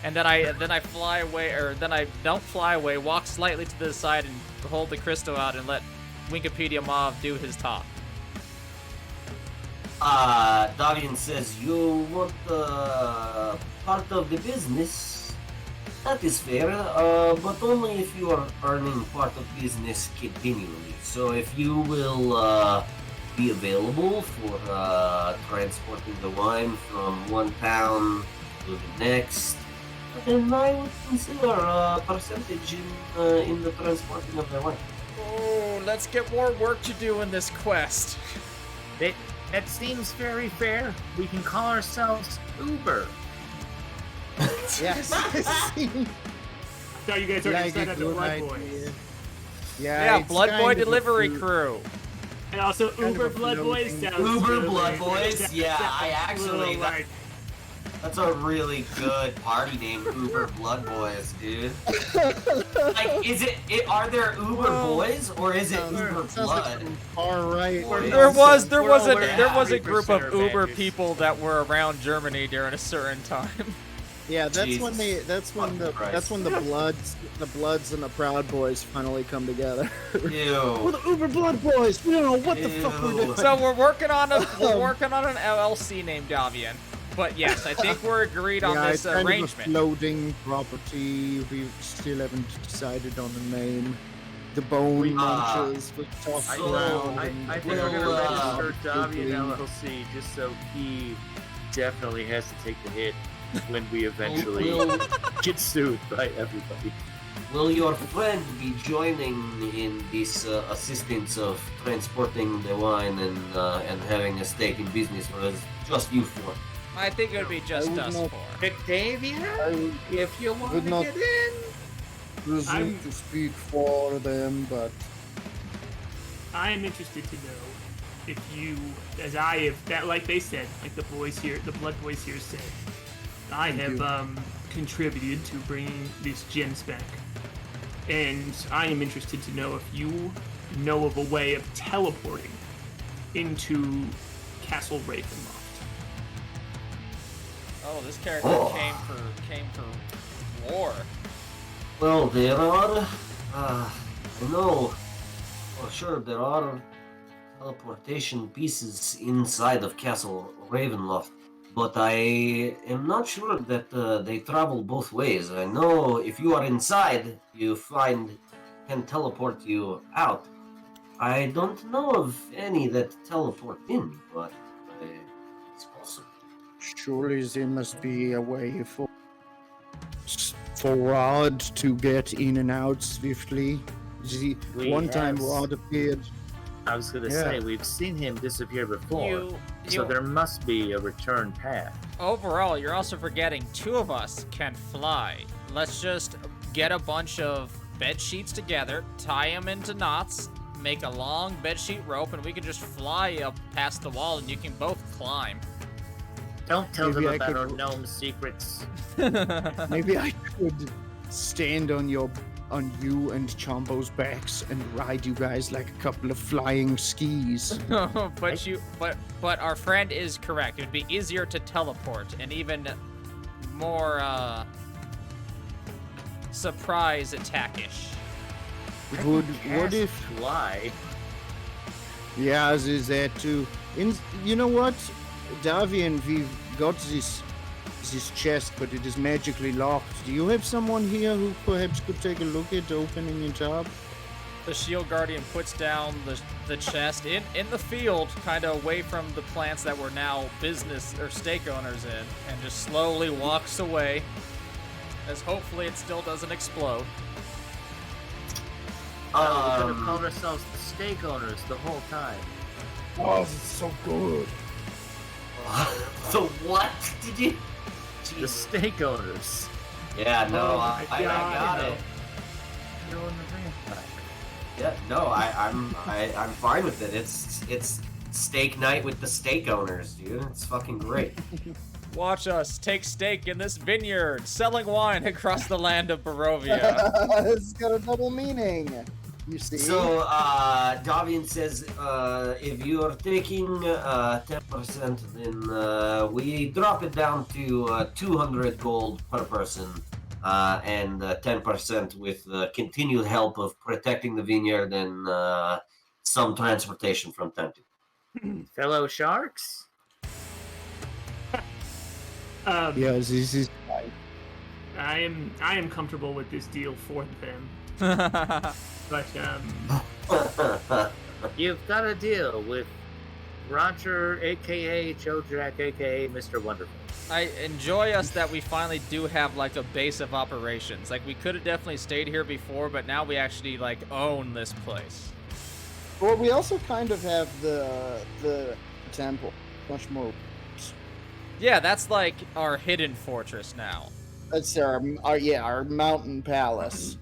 And then I fly away, or then I don't fly away, walk slightly to the side and hold the crystal out and let Wikipedia Mauve do his talk. Davian says, you want part of the business? That is fair, but only if you are earning part of business continually. So if you will be available for transporting the wine from one town to the next, then I would consider a percentage in the transporting of the wine. Oh, let's get more work to do in this quest. That seems very fair. We can call ourselves Uber. Yes. So you guys already Like said a that to good Blood Boy. idea. Yeah, it's Blood kind Boy of a delivery fruit- crew. And also Kind of Uber a Blood Boys floating- sounds Uber really- Blood Boys? that- Yeah, that- I actually- little, like, That's a really good party name, Uber Blood Boys, dude. Like, are there Uber Boys or is it Uber Blood? Far right. There was aware a group of 100% Uber badges. people that were around Germany during a certain time. Yeah, that's Jesus. when Fucking the Bloods and the Proud Boys finally come together. We're Ew. the Uber Blood Boys. We don't know what the fuck we're Ew. doing. So we're working on an LLC named Davian. But yes, I think we're agreed on Yeah, this it's kind of a arrangement. floating property. We still haven't decided on the name. The Bone Munchers will toss so around. I think we're We'll, gonna register Davian giggling. LLC just so he definitely has to take the hit when we eventually Will, get sued by everybody. will your friend be joining in this assistance of transporting the wine and having a stake in business, or is it just you four? I think it would be just would us not- four. Octavia, if you want would to not- get in. presume I'm- to speak for them, but I am interested to know if you, as I have, that like they said, like the boys here, the Blood Boys here said, I have contributed to bringing these gems back, and I am interested to know if you know of a way of teleporting into Castle Ravenloft. Oh, this character came for war. Well, there are, I know for sure there are teleportation pieces inside of Castle Ravenloft, but I am not sure that they travel both ways. I know if you are inside, you can teleport you out. I don't know of any that teleport in, but it's possible. surely there must be a way for Rod to get in and out swiftly. We One time have- Rod appeared. I was gonna Yeah. say we've seen him disappear before, so You there must be a return path. overall, you're also forgetting two of us can fly. Let's just get a bunch of bed sheets together, tie them into knots, make a long bed sheet rope, and we can just fly up past the wall, and you can both climb. Don't tell Maybe them I about could- our gnome secrets. Maybe I could stand on you and Chombo's backs and ride you guys like a couple of flying skis. but our friend is correct. It would be easier to teleport and even more surprise attackish. What Cast if? fly? Yeah, there's that too. You know what, Davian, we've got this chest, but it is magically locked. Do you have someone here who perhaps could take a look at opening it up? The shield guardian puts down the chest in the field, kind of away from the plants that we're now business or stake owners in, and just slowly walks away, as hopefully it still doesn't explode. We could have called ourselves the stake owners the whole time. Oh, it's so good. So what did you? The stake owners. Yeah, no, Oh I my God. got it. You're on the vampire. Yeah, no, I'm fine with it. It's steak night with the steak owners, dude. It's fucking great. Watch us take stake in this vineyard, selling wine across the land of Barovia. It's got a double meaning. You see? So, Davian says, if you are taking 10%, then we drop it down to 200 gold per person, and 10% with continued help of protecting the vineyard and some transportation from time to time. Fellow sharks? Yes, this is I am comfortable with this deal for them. But You've got a deal with Roger, aka Joe Jack, aka Mr. Wonderful. I enjoy us that we finally do have like a base of operations. Like we could have definitely stayed here before, but now we actually like own this place. Well, we also kind of have the temple. Much more. Yeah, that's like our hidden fortress now. That's our mountain palace.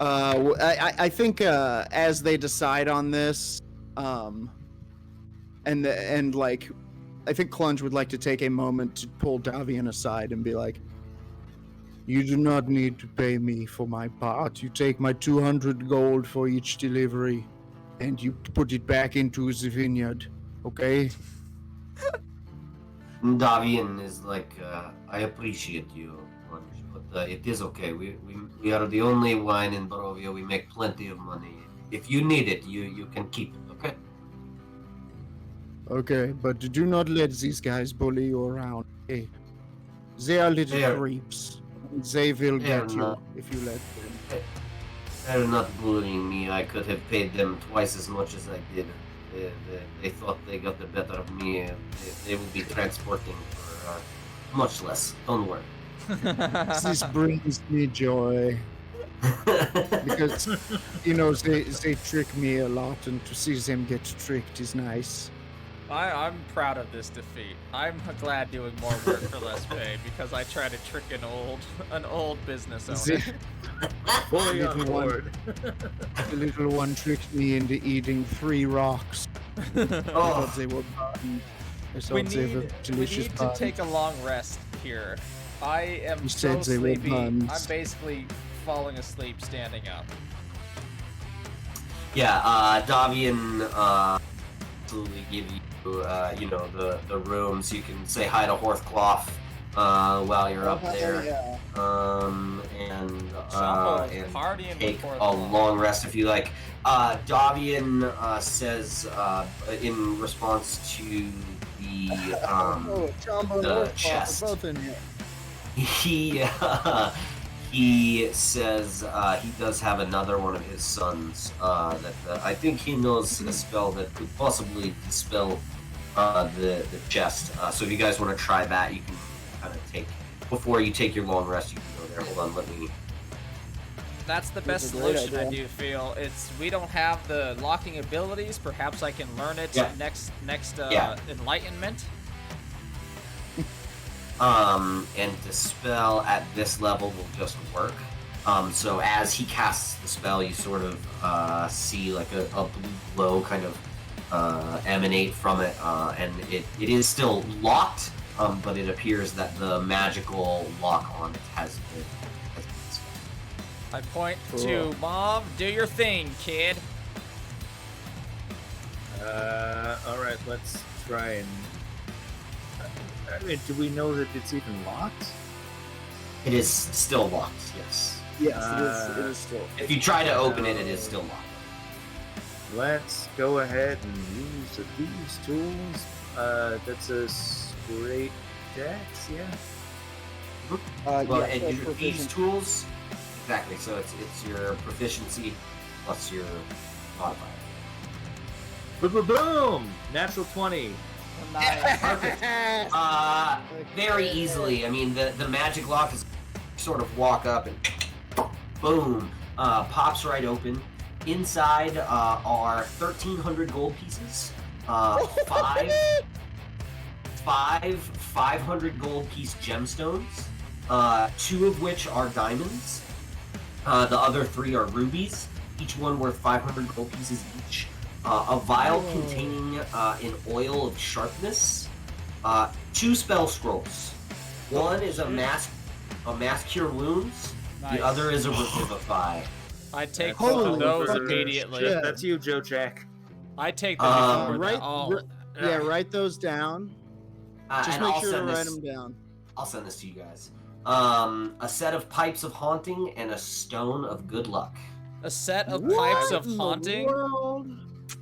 I think as they decide on this, and like, I think Klunge would like to take a moment to pull Davian aside and be like, You do not need to pay me for my part. You take my 200 gold for each delivery, and you put it back into the vineyard, okay? Davian is like, I appreciate you, but it is okay. We are the only wine in Barovia. We make plenty of money. If you need it, you can keep it, okay? Okay, but do not let these guys bully you around, okay? They are little They are- creeps. They will They are get you not. if you let them. They're not bullying me. I could have paid them twice as much as I did. They thought they got the better of me. They will be transporting for much less. Don't worry. This brings me joy. Because, they trick me a lot, and to see them get tricked is nice. I'm proud of this defeat. I'm glad doing more work for less pay because I try to trick an old business owner. Fully on Little one. board. The little one tricked me into eating 3 rocks. I Oh, thought they were bun. I We thought they were need delicious to bun. take a long rest here. I am You so said they were sleepy. buns. I'm basically falling asleep standing up. yeah. Davian absolutely give you, the rooms. You can say hi to Horthcloth while you're up there. Yeah. And Jumbo's and partying take before a the- long rest if you like. Davian says in response to the Jumbo the and Orc chest. are both in here. he says he does have another one of his sons that I think he knows a spell that could possibly dispel the chest. So if you guys want to try that, you can kind of take before you take your long rest. You can go there. Hold on, let me. That's the best That's a great solution, I idea. do feel. We don't have the locking abilities. Perhaps I can learn it Yeah. next Yeah. enlightenment. And dispel at this level will just work. So as he casts the spell, you sort of see like a blue glow kind of emanate from it, and it is still locked, but it appears that the magical lock on it has been dispelled. I point Cool. to Mom, do your thing, kid. All right, let's try and. I mean, do we know that it's even locked? It is still locked, yes. Yes, it is still. If you try to open it, it is still locked. Let's go ahead and use the thieves' tools. That's a straight dex, yeah. Well, yeah, and so your thieves' proficient. tools, exactly. So it's your proficiency plus your modifier. Boom! Natural 20. Nice. Perfect. Very easily. I mean, the magic lock is sort of walk up and boom, pops right open. Inside are 1,300 gold pieces, five 500 gold piece gemstones, 2 of which are diamonds. The other 3 are rubies, each one worth 500 gold pieces each. a vial containing an oil of sharpness, 2 spell scrolls. One is a mass cure wounds. Nice. The other is a revivify. I take Holy both of those fucking immediately. shit. That's you, Joe Jack. I take them before Right, that. Oh, yeah, write those down. Just And make I'll sure to send write this. them down. I'll send this to you guys. A set of pipes of haunting and a stone of good luck. a set of pipes of What in the haunting. world?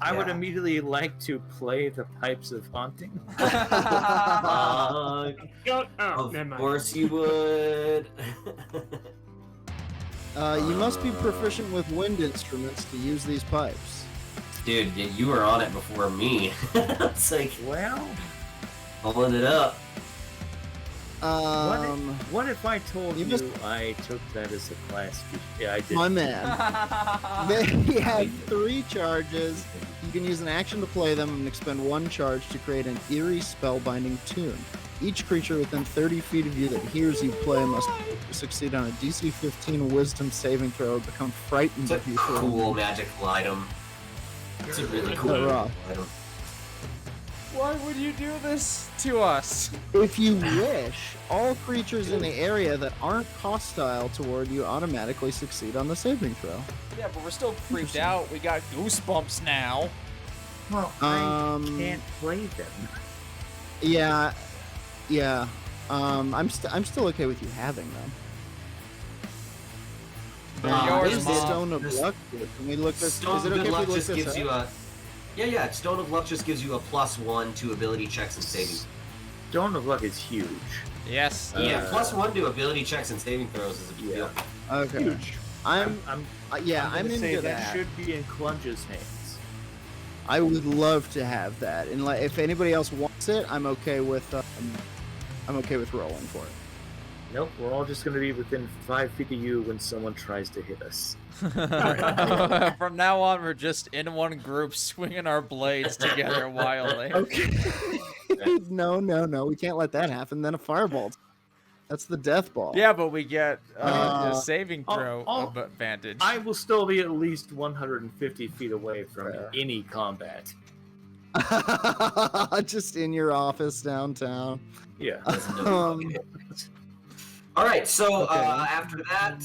I would Yeah. immediately like to play the pipes of haunting. Oh, Of never mind. course you would. You must be proficient with wind instruments to use these pipes. Dude, you were on it before me. It's like Well, pulling it up. what if I told you you, must- I took that as a class feature? Yeah, I did. My man. They have 3 charges. You can use an action to play them and expend 1 charge to create an eerie spellbinding tune. Each creature within 30 feet of you that hears you play must succeed on a DC 15 Wisdom saving throw or become frightened It's a of you for a cool minute. magical item. It's a really cool Hurrah. magical item. Why would you do this to us? If you wish, all creatures in the area that aren't hostile toward you automatically succeed on the saving throw. Yeah, but we're still creeped out. We got goosebumps now. Well, I can't play them. Yeah. I'm still okay with you having them. They're yours, What is the Mom. Stone of This- Luck? Can we look this? Stone Is of it Good okay if Luck we look just this gives up? you a. Yeah. Stone of Luck just gives you a +1 to ability checks and saving. Stone of Luck is huge. Yes. Yeah, +1 to ability checks and saving throws is a big deal. Okay. Huge. I'm I'm I'm gonna say into that that. should be in Klunge's hands. I would love to have that, and like, if anybody else wants it, I'm okay with rolling for it. Nope, we're all just gonna be within 5 feet of you when someone tries to hit us. From now on, we're just in one group, swinging our blades together wildly. Okay. No, we can't let that happen. Then a fireball. That's the death ball. Yeah, but we get a Uh, saving throw advantage. I will still be at least 150 feet away from Fair. any combat. Just in your office downtown. Yeah. All right, so Okay. after that,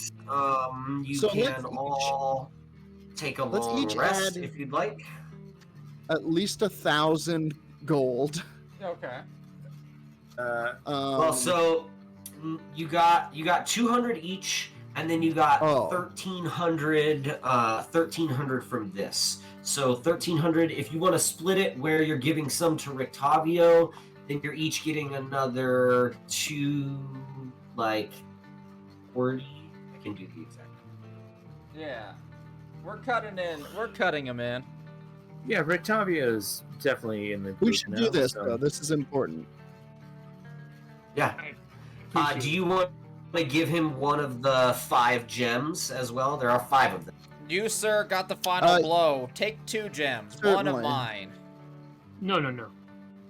you So can let's all take a let's long each rest add- if you'd like. At least 1,000 gold. Okay. Well, so you got 200 each, and then you got Oh. 1,300 from this. So 1,300. If you want to split it, where you're giving some to Rictavio, then you're each getting another 2, like 40. I can do the exact. Yeah. We're cutting him in. Yeah, Rictavia is definitely in the group We should now, do this, so- though. This is important. Yeah. Appreciate Do you want to give him one of the 5 gems as well? There are 5 of them. You, sir, got the final blow. Take 2 gems. One of certainly. mine. No.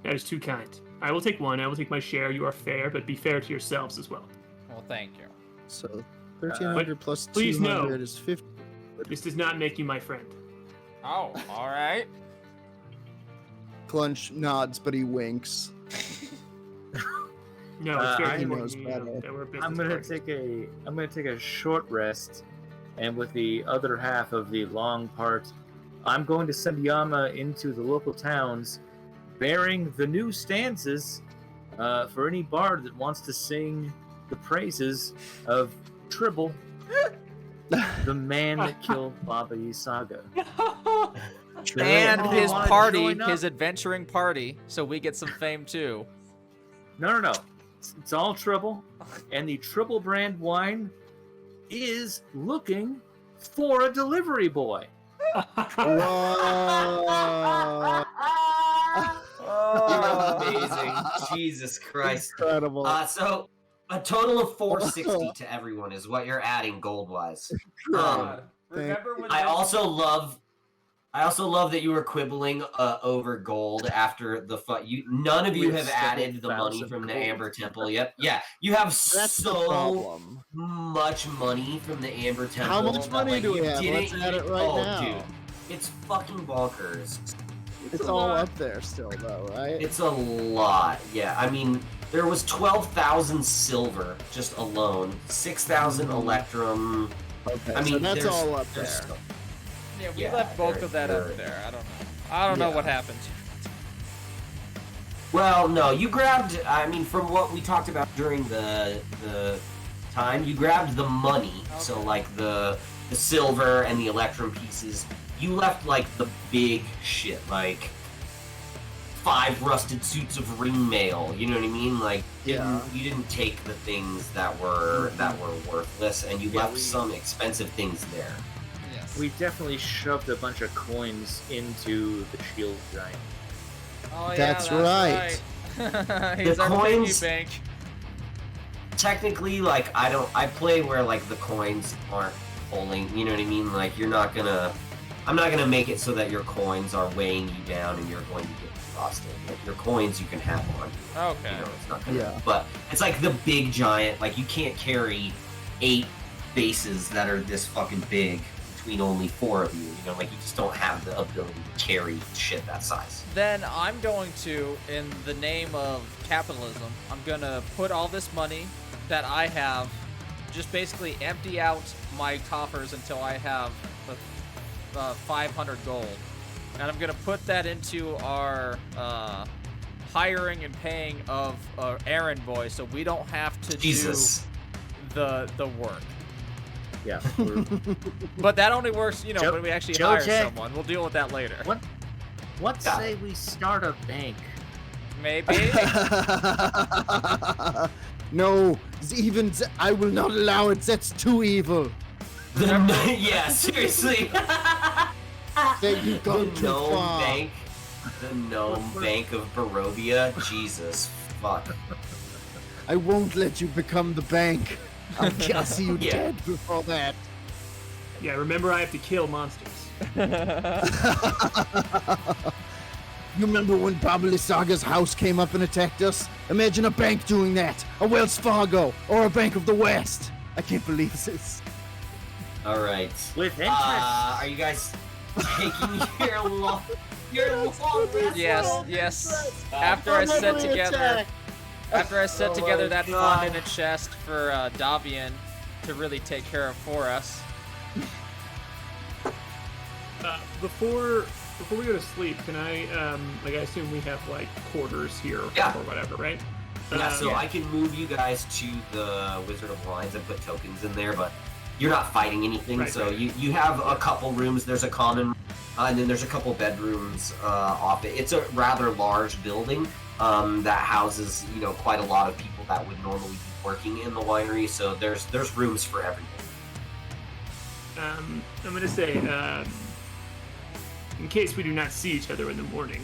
That is too kind. I will take 1. I will take my share. You are fair, but be fair to yourselves as well. Well, thank you. So 1,300 plus please 200 no. is 50. This does not make you my friend. Oh, all right. Clunch nods, but he winks. No, it's very he knows important better. that we're business I'm gonna partners. take a short rest, and with the other half of the long part, I'm going to send Yama into the local towns, bearing the new stanzas for any bard that wants to sing the praises of Tribble, the man that killed Baba Lysega. And Oh, his I wanna party, join up. his adventuring party, so we get some fame too. No. It's all Tribble, and the Tribble brand wine is looking for a delivery boy. Whoa! Amazing. Jesus Christ. Incredible. So a total of 460 to everyone is what you're adding gold wise. Remember when I also love that you were quibbling over gold after the none of you We have have added the money 7,000 from the gold. Amber Temple yet. Yeah, you have That's the so problem. much money from the Amber Temple. How much that, money like, do we you have? didn't Let's add it even- right oh, now. Dude. It's fucking bonkers. It's all up there still, though, right? It's a lot. Yeah, I mean, there was 12,000 silver just alone, 6,000 electrum. Okay, I mean, so that's there's- all up there's- there. Yeah, we Yeah, left bulk they're- of that they're- up there. I don't know Yeah. what happened. Well, no, you grabbed. I mean, from what we talked about during the time, you grabbed the money. So Okay. like the silver and the electrum pieces. You left like the big shit, like 5 rusted suits of ring mail. You know what I mean? Like, Yeah. you didn't take the things that were worthless, and you Yeah, left we- some expensive things there. Yes. We definitely shoved a bunch of coins into the shield giant. Oh, yeah, That's right. right. He's The our piggy coins- bank. Technically, like I play where like the coins aren't pulling. You know what I mean? Like I'm not gonna make it so that your coins are weighing you down and you're going to get exhausted. Like your coins you can have on you. Okay. You know, it's not gonna. Yeah. But it's like the big giant. Like you can't carry 8 bases that are this fucking big between only 4 of you. You know, like you just don't have the ability to carry shit that size. Then I'm going to, in the name of capitalism, I'm gonna put all this money that I have, just basically empty out my coffers until I have the 500 gold, and I'm gonna put that into our hiring and paying of errand boy, so we don't have to Jesus. do the work. Yeah. we're- But that only works, you know, Joe- when we actually Joe hire Jack. someone. We'll deal with that later. What Yeah. say we start a bank? Maybe. No, I will not allow it. That's too evil. Yeah, seriously. You've gone The too gnome far. bank. The gnome bank of Barovia. Jesus fuck. I won't let you become the bank. I'll see you Yeah. dead before that. Yeah, remember I have to kill monsters. You remember when Baba Lysaga's house came up and attacked us? Imagine a bank doing that. A Wells Fargo or a Bank of the West. I can't believe this. All right. With interest. Are you guys taking your long rest? Yes. After I set together Oh that God. fund in a chest for Davian to really take care of for us. Before we go to sleep, can I I assume we have like quarters here Yeah. or whatever, right? Yeah, so Yeah. I can move you guys to the Wizard of Lines and put tokens in there, but you're not fighting anything. Right, so right. you have a couple rooms. There's a common, and then there's a couple bedrooms off it. It's a rather large building that houses quite a lot of people that would normally be working in the winery. So there's rooms for everyone. I'm gonna say, in case we do not see each other in the morning,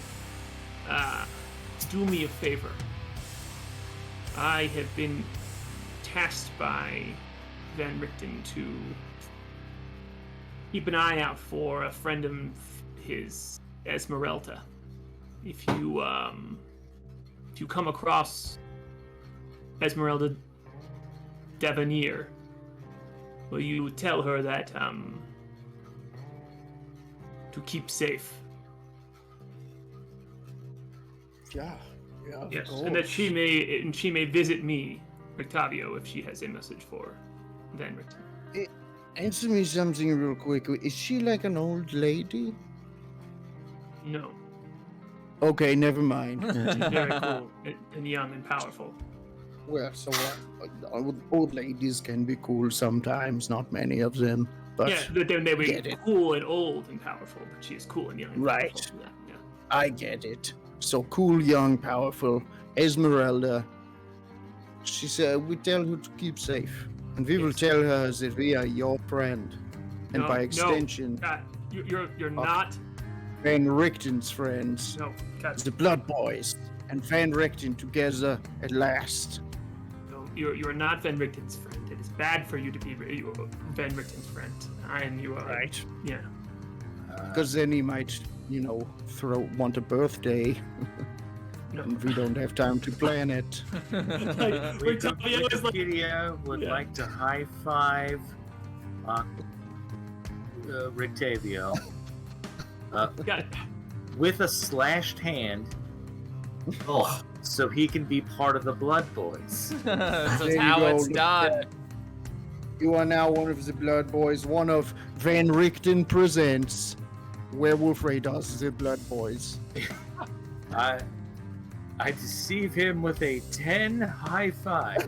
do me a favor. I have been tasked by Van Richten to keep an eye out for a friend of his, Esmeralda. If you come across Esmeralda Devonier, will you tell her that to keep safe? Yeah. Yes, and that she may visit me, Octavio, if she has a message for Van Richten. Answer me something real quick. Is she like an old lady? No, Okay, never mind. she's very cool and young and powerful. Well, so old ladies can be cool sometimes, not many of them. But Yeah, then they would get be it. cool and old and powerful, but she is cool and young. And Right. powerful. Yeah. I get it. So cool, young, powerful. Esmeralda. She said, we tell her to keep safe. And we will Yes. tell her that we are your friend. And No, by no. extension, You're not. Van Richten's friends. No, God, The Blood Boys. And Van Richten together at last. no, you're not Van Richten's friend. It is bad for you to be Van Richten's friend. And you are. Right. Yeah. Because then he might, want a birthday. No. And we don't have time to plan it. Wikipedia would Yeah. like to high five Rictavio. with a slashed hand, Oh, so he can be part of the Blood Boys. This There is you how go, it's look done. You are now one of the Blood Boys. One of Van Richten presents Werewolf Raiders, the Blood Boys. I deceive him with a 10 high five.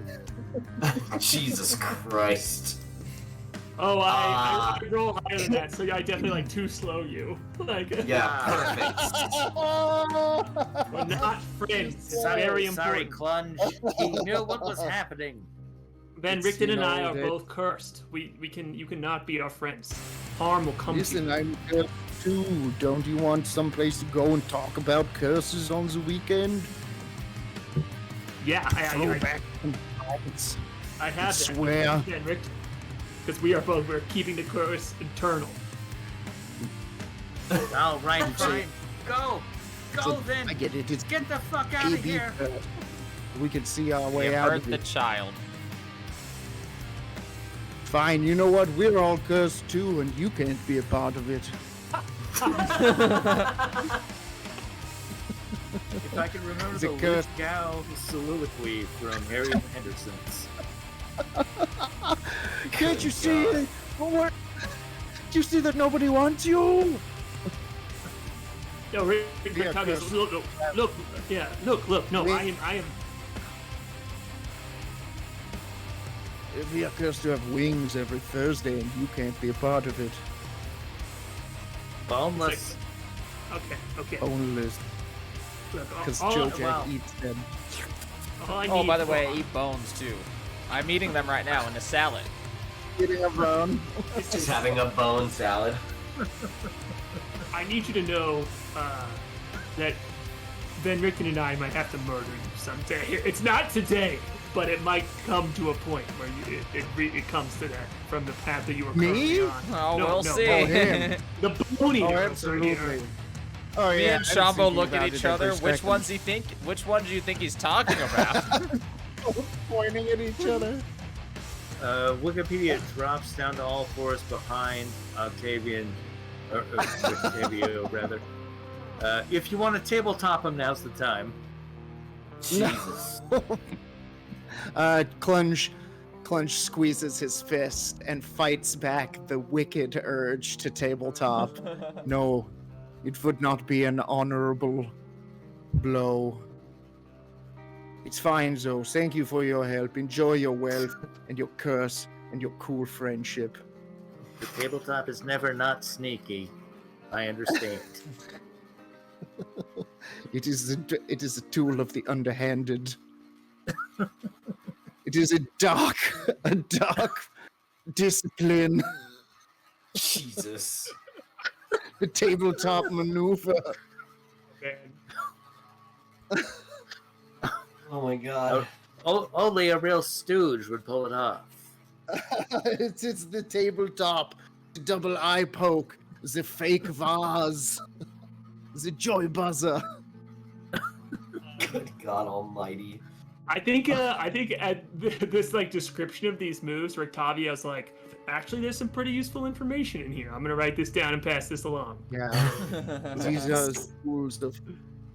Jesus Christ. Oh, I roll higher than that, so I definitely like too slow you. Like, Yeah, perfect. we're not friends. It's very Sorry, important. Klunge. He knew what was happening. Van It's, Richten you and I know, are that- both cursed. You cannot be our friends. Harm will come Listen, to you. I'm cursed too. Don't you want someplace to go and talk about curses on the weekend? Yeah, Throw I back some fights. I have that. swear. Van Richten. Because we're keeping the curse eternal. All right, fine. Go So, then. I get it. It's Get the fuck out of AB here. curse. We can see our We way out hurt of the it. child. Fine, you know what? We're all cursed too, and you can't be a part of it. If I can remember It's the a curse. Lithgow soliloquy from Harriet Henderson's. Can't you see God. it? What? Do you see that nobody wants you? No, Rick Yeah, goes, curse. look, yeah, look, no, We- I am, We are cursed to have wings every Thursday, and you can't be a part of it. Boneless. okay, Boneless, look, because all, Joe all, Jack wow. eats them. all I Oh, need by the for- way, I eat bones too. I'm eating them right now in a salad. Getting around. Just having a bone salad. I need you to know that Van Richten and I might have to murder you someday. It's not today, but it might come to a point where it comes to that from the path that you were Me? currently on. Oh, No, we'll no, see. Oh, him. The bone Oh, eater. absolutely. Oh Me yeah. and I was Shambo thinking look at about each it other. every Which second. Which one do you think he's talking about? Pointing at each other. Wikipedia drops down to all fours behind Octavio, rather. If you want to tabletop him, now's the time. Jesus. Klunge squeezes his fist and fights back the wicked urge to tabletop. No, it would not be an honorable blow. It's fine, though. Thank you for your help. Enjoy your wealth and your curse and your cool friendship. The tabletop is never not sneaky. I understand. It is a tool of the underhanded. It is a dark discipline. Jesus. The tabletop maneuver. Oh my god. Only a real stooge would pull it off. It's the tabletop, the double eye poke, the fake vase, the joy buzzer. Good God Almighty. I think at this like description of these moves, Octavio's like, actually, there's some pretty useful information in here. I'm gonna write this down and pass this along. Yeah, these are schools of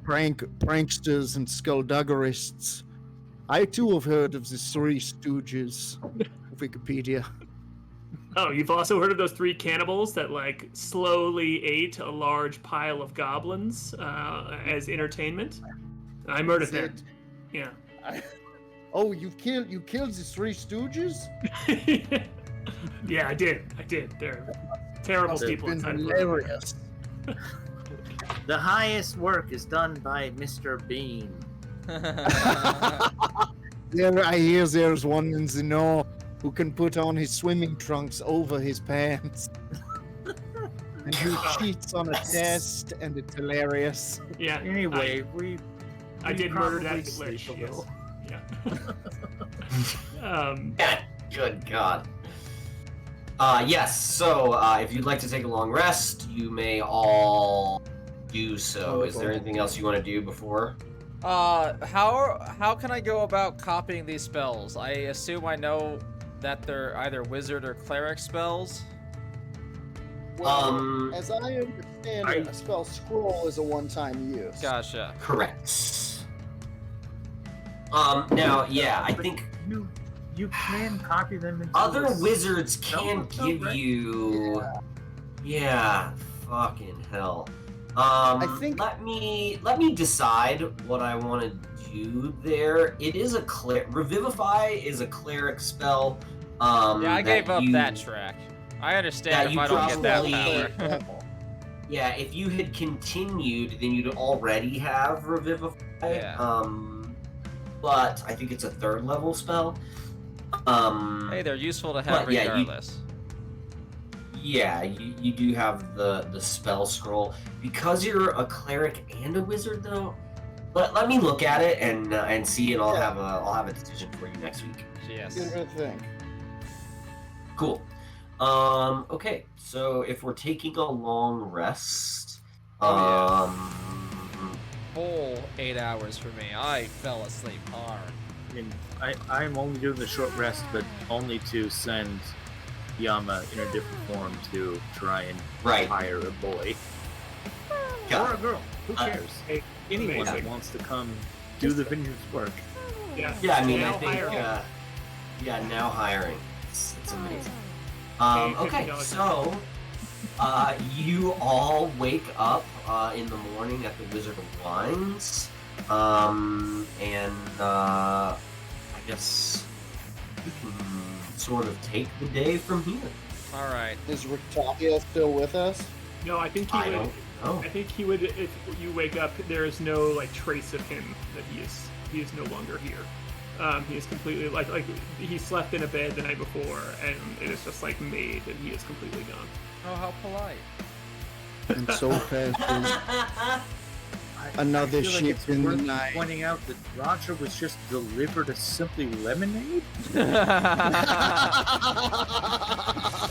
pranksters and skulldugerists. I too have heard of the Three Stooges. Wikipedia. Oh, you've also heard of those three cannibals that like slowly ate a large pile of goblins as entertainment? I murdered them. Yeah. Oh, you killed the Three Stooges? Yeah, I did. They're terrible Must have people. been inside of hilarious. The highest work is done by Mr. Bean. There, I hear there's one in the know who can put on his swimming trunks over his pants. And he cheats on a test, and it's hilarious. Yeah. Anyway, I we did murder probably that sleep glitch. a Yes. little. Yeah. Yeah, good God. Yes, so if you'd like to take a long rest, you may all do so. Is there anything else you want to do before? How can I go about copying these spells? I assume I know that they're either wizard or cleric spells. Well, as I understand it, I- a spell scroll is a one-time use. Gotcha. Correct. Now, yeah, I think you can copy them into other a wizards can spell, give right? you. Yeah, fucking hell. I think- let me decide what I want to do there. It is a Revivify is a cleric spell. Yeah, I gave up you- that track. I understand if you I don't get that probably- power. Yeah, if you had continued, then you'd already have Revivify. Yeah. But I think it's a 3rd level spell. Hey, they're useful to have But, yeah, regardless. Yeah, you do have the spell scroll. Because you're a cleric and a wizard, though. Let me look at it and see, and I'll have a decision for you next week. Yes. Good thing. Cool. Okay, so if we're taking a long rest, Full 8 hours for me. I fell asleep hard. And I'm only doing the short rest, but only to send Yama in a different form to try and Right. hire a boy Got or a it. girl. Who cares? Hey, Anyone amazing. that wants to come do the vineyard's work. Yeah. Yeah, I mean, Now I think, hire. now hiring. It's amazing. Pay Okay, $50 so, you all wake up, in the morning at the Wizard of Wines, I guess you can sort of take the day from here. All right. Is Rictalia still with us? No, I think he I would. don't know. I think he would. If you wake up, there is no like trace of him. That he is no longer here. He is completely like he slept in a bed the night before, and it is just like made, and he is completely gone. Oh, how polite. And so passes another I feel like ship it's in the worth night. pointing out that Roger was just delivered a Simply Lemonade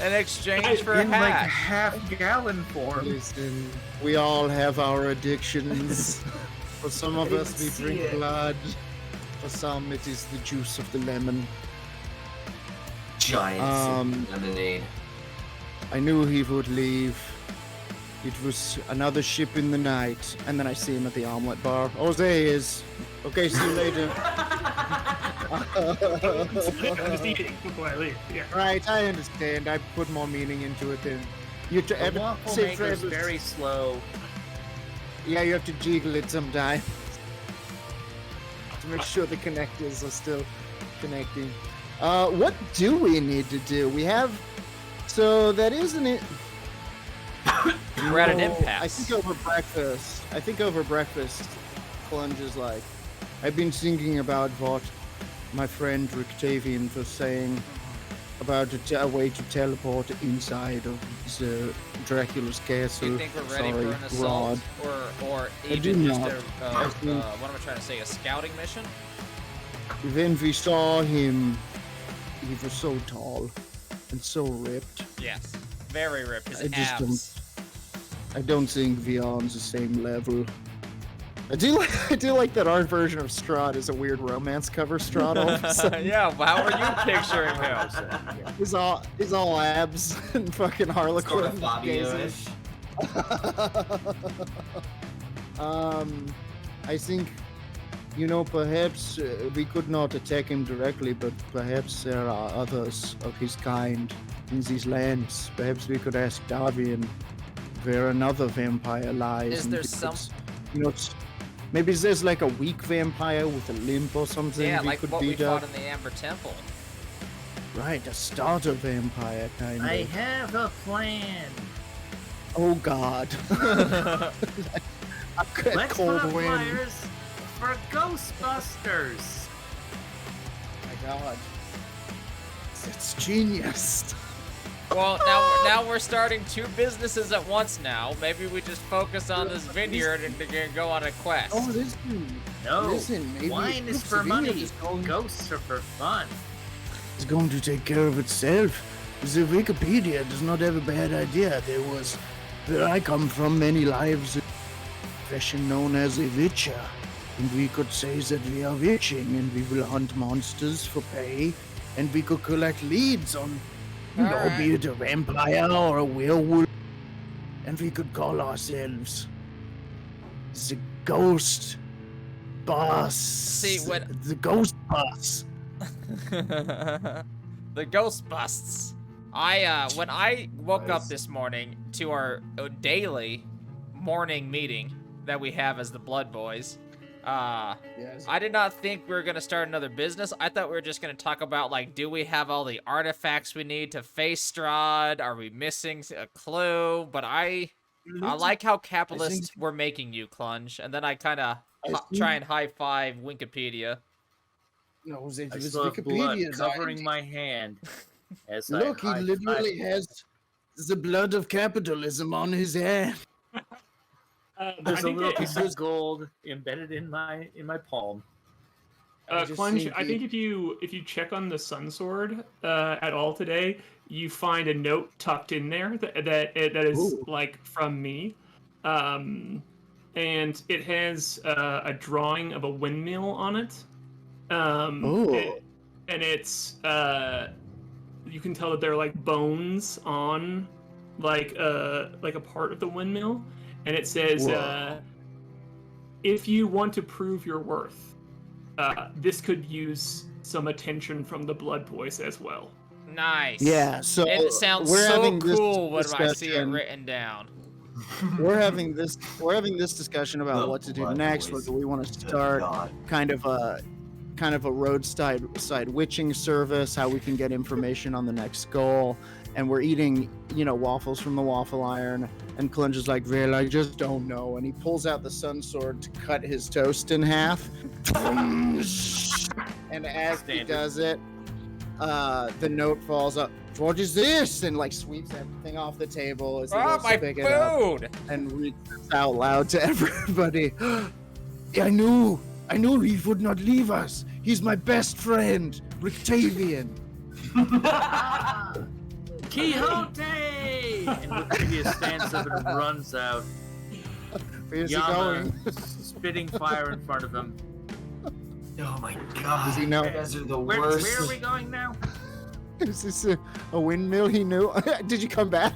In exchange for a in like hat. half-gallon form. Listen, we all have our addictions. For some of I us, we didn't see drink it. blood. For some, it is the juice of the lemon. Giant lemonade. I knew he would leave. It was another ship in the night. And then I see him at the omelet bar. Oh, there he is. Okay, see you later. I'm just eating before I leave. Yeah. Right, I understand. I put more meaning into it than you. The waffle safe maker's travels. very slow. Yeah, you have to jiggle it sometimes to make sure the connectors are still connecting. What do we need to do? We have. So that isn't it. We're at an Oh, impasse. I think over breakfast, Klunge is like, I've been thinking about what my friend Rictavian was saying about a way to teleport inside of the Dracula's Do castle. you think we're ready Sorry, for an assault, Rod. or I do even just not. I a think- what am I trying to say? A scouting mission? When we saw him, he was so tall and so ripped. Yes, very ripped. His I just abs. I don't think we are on the same level. I do like that our version of Strahd is a weird romance cover Strahd all of a sudden. Yeah, how are you picturing him? He's all abs and fucking Sort Harlequin. of Fabio-ish. I think, perhaps we could not attack him directly, but perhaps there are others of his kind in these lands. Perhaps we could ask Davian where another vampire lies. Is and there we some- could, maybe there's like a weak vampire with a limp or something Yeah, we like could what we beat up. fought in the Amber Temple. Right, a starter vampire kind I of. have a plan. Oh God. I've got Let's put cold up wind. flyers for Ghostbusters. My God. It's genius. Well, now we're starting two businesses at once now. Maybe we just focus on this vineyard and go on a quest. Oh, listen. No, Listen, maybe wine is look, for the vineyard money. is going- Ghosts are for fun. It's going to take care of itself. The Wikipedia does not have a bad idea. Where I come from, many lives a profession known as a witcher. And we could say that we are witching and we will hunt monsters for pay. And we could collect leads on, Alright. be it a vampire or a werewolf and we could call ourselves the Ghost Boss. See, the Ghost Boss. The ghost busts. When I woke up this morning to our daily morning meeting that we have as the Blood Boys, Yes. I did not think we were gonna start another business. I thought we were just gonna talk about, like, do we have all the artifacts we need to face Strahd? Are we missing a clue? But I like how capitalist we're making you, Klunge. And then I kind of try and high five Wikipedia. No, it I was still have blood Wikipedia. covering my hand as Look, he I literally has the blood of capitalism on his hand. There's a little that- piece of gold embedded in my palm. Klunge, I think if you check on the Sun Sword at all today, you find a note tucked in there that is Ooh. like from me, and it has a drawing of a windmill on it. Oh. And it's you can tell that there are like bones on like a part of the windmill, and it says if you want to prove your worth, this could use some attention from the Blood Boys as well. Nice. Yeah, so It sounds we're so having this cool when I see it discussion. written down. We're having this discussion about The what to do Blood next. Boys. Whether we want to Good start God. kind of a roadside witching service, how we can get information on the next goal. And we're eating, waffles from the waffle iron. And Klunge is like, "Well, I just don't know." And he pulls out the sun sword to cut his toast in half. And as he Standard. does it, the note falls up. "What is this?" And like sweeps everything off the table as he Oh, goes my to pick it up food! and reads this out loud to everybody. I knew he would not leave us. He's my best friend, Rictavian. Quixote! And Wikipedia stands up and runs out. Where's he Yama going? spitting fire in front of him. Oh my God. Does he know? You guys are the Where worst. are we going now? Is this a windmill he knew? Did you come back?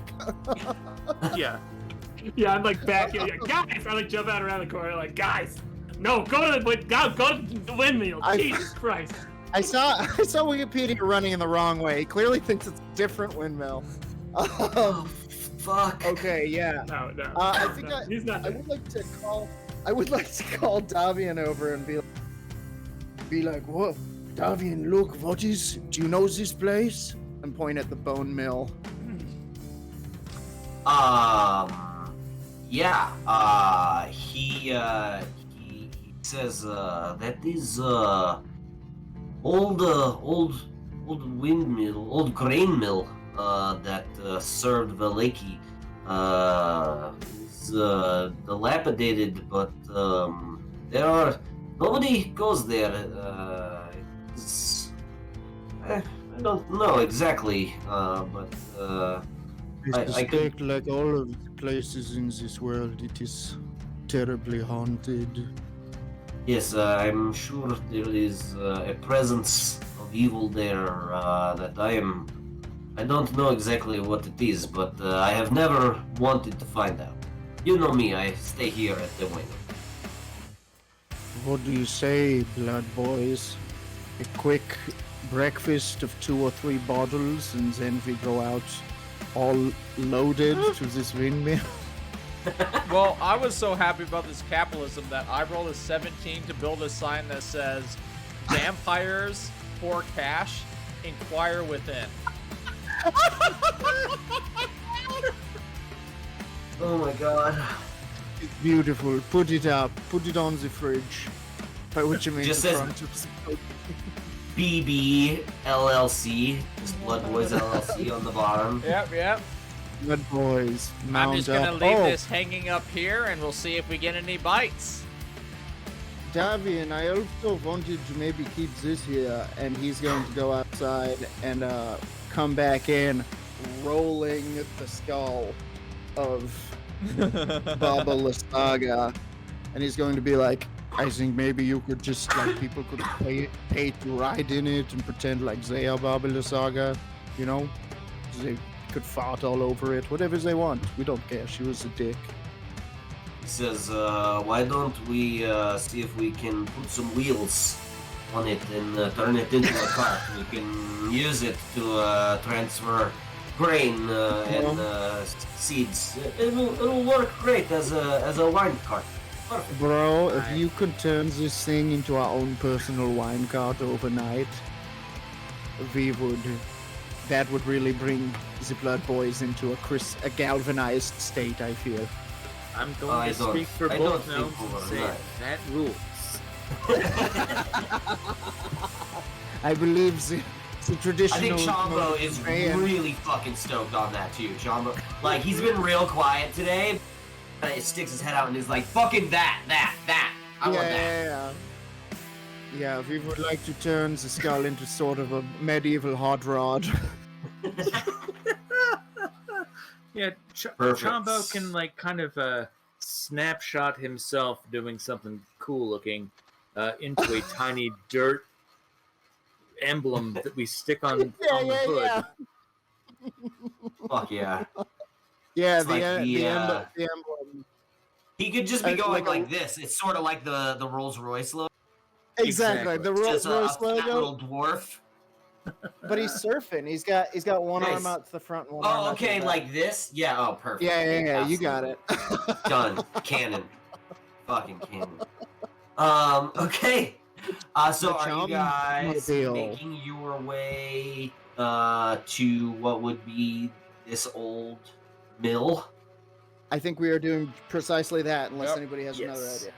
Yeah. Yeah, I'm like back here, guys. I like jump out around the corner, like guys. No, go to the windmill. Jesus Christ. I saw Wikipedia running in the wrong way. He clearly thinks it's a different windmill. Oh, fuck. Okay, yeah. No. I think no, he's not I there. would like to call Davian over and be like, "What, Davian, look, do you know this place? and point at the bone mill. Yeah. He says that is old windmill, old grain mill that served Valaki. Is dilapidated, but nobody goes there. I don't know exactly, but I I could- suspect, like all of the places in this world, it is terribly haunted. yes, I'm sure there is a presence of evil there that I don't know exactly what it is, but I have never wanted to find out. You know me, I stay here at the window. What do you say, blood boys? A quick breakfast of 2 or 3 bottles, and then we go out all loaded to this windmill. Well, I was so happy about this capitalism that I rolled a 17 to build a sign that says, "Vampires for cash, inquire within." Oh my god. It's beautiful. Put it up. Put it on the fridge. By which I mean Just the says- front of the BB LLC, just Blood Boys LLC on the bottom. Yep. blood boys. I'm Mount just gonna up. leave Oh, this hanging up here, and we'll see if we get any bites. Davian, I also wanted to maybe keep this here, and he's going to go outside and come back in, rolling the skull of Baba Lysega, and he's going to be like, I think maybe you could just, like, people could pay to ride in it and pretend like they are Baba Lysega, you know? They could fart all over it, whatever they want. We don't care. She was a dick. He says, why don't we see if we can put some wheels on it and turn it into a cart. We can use it to transfer grain and seeds. It'll work great as a wine cart. Perfect. Bro, if you could turn this thing into our own personal wine cart overnight, that would really bring the Blood Boys into a galvanized state, I feel. I'm going to speak for both gnomes and say that rules. I believe the traditional... I think Chombo is really fucking stoked on that too. Chombo, like, he's been real quiet today, but he sticks his head out and is like, fucking that. I want that. Yeah, if we would like to turn the skull into sort of a medieval hot rod. Yeah, Chombo can, like, kind of snapshot himself doing something cool looking into a tiny dirt emblem that we stick on the hood. Yeah. Fuck yeah. Yeah, It's like the emblem. He could just be going like like this. It's sort of like the Rolls Royce logo. Exactly. The Rolls Royce That logo. little dwarf. But he's surfing. He's got one arm out to the front, one arm Oh, out to okay, the back. like this? Yeah, oh, perfect. Yeah, you got it. Done. Cannon. Fucking cannon. Okay. So are you guys making your way to what would be this old mill? I think we are doing precisely that, unless Yep. anybody has another idea.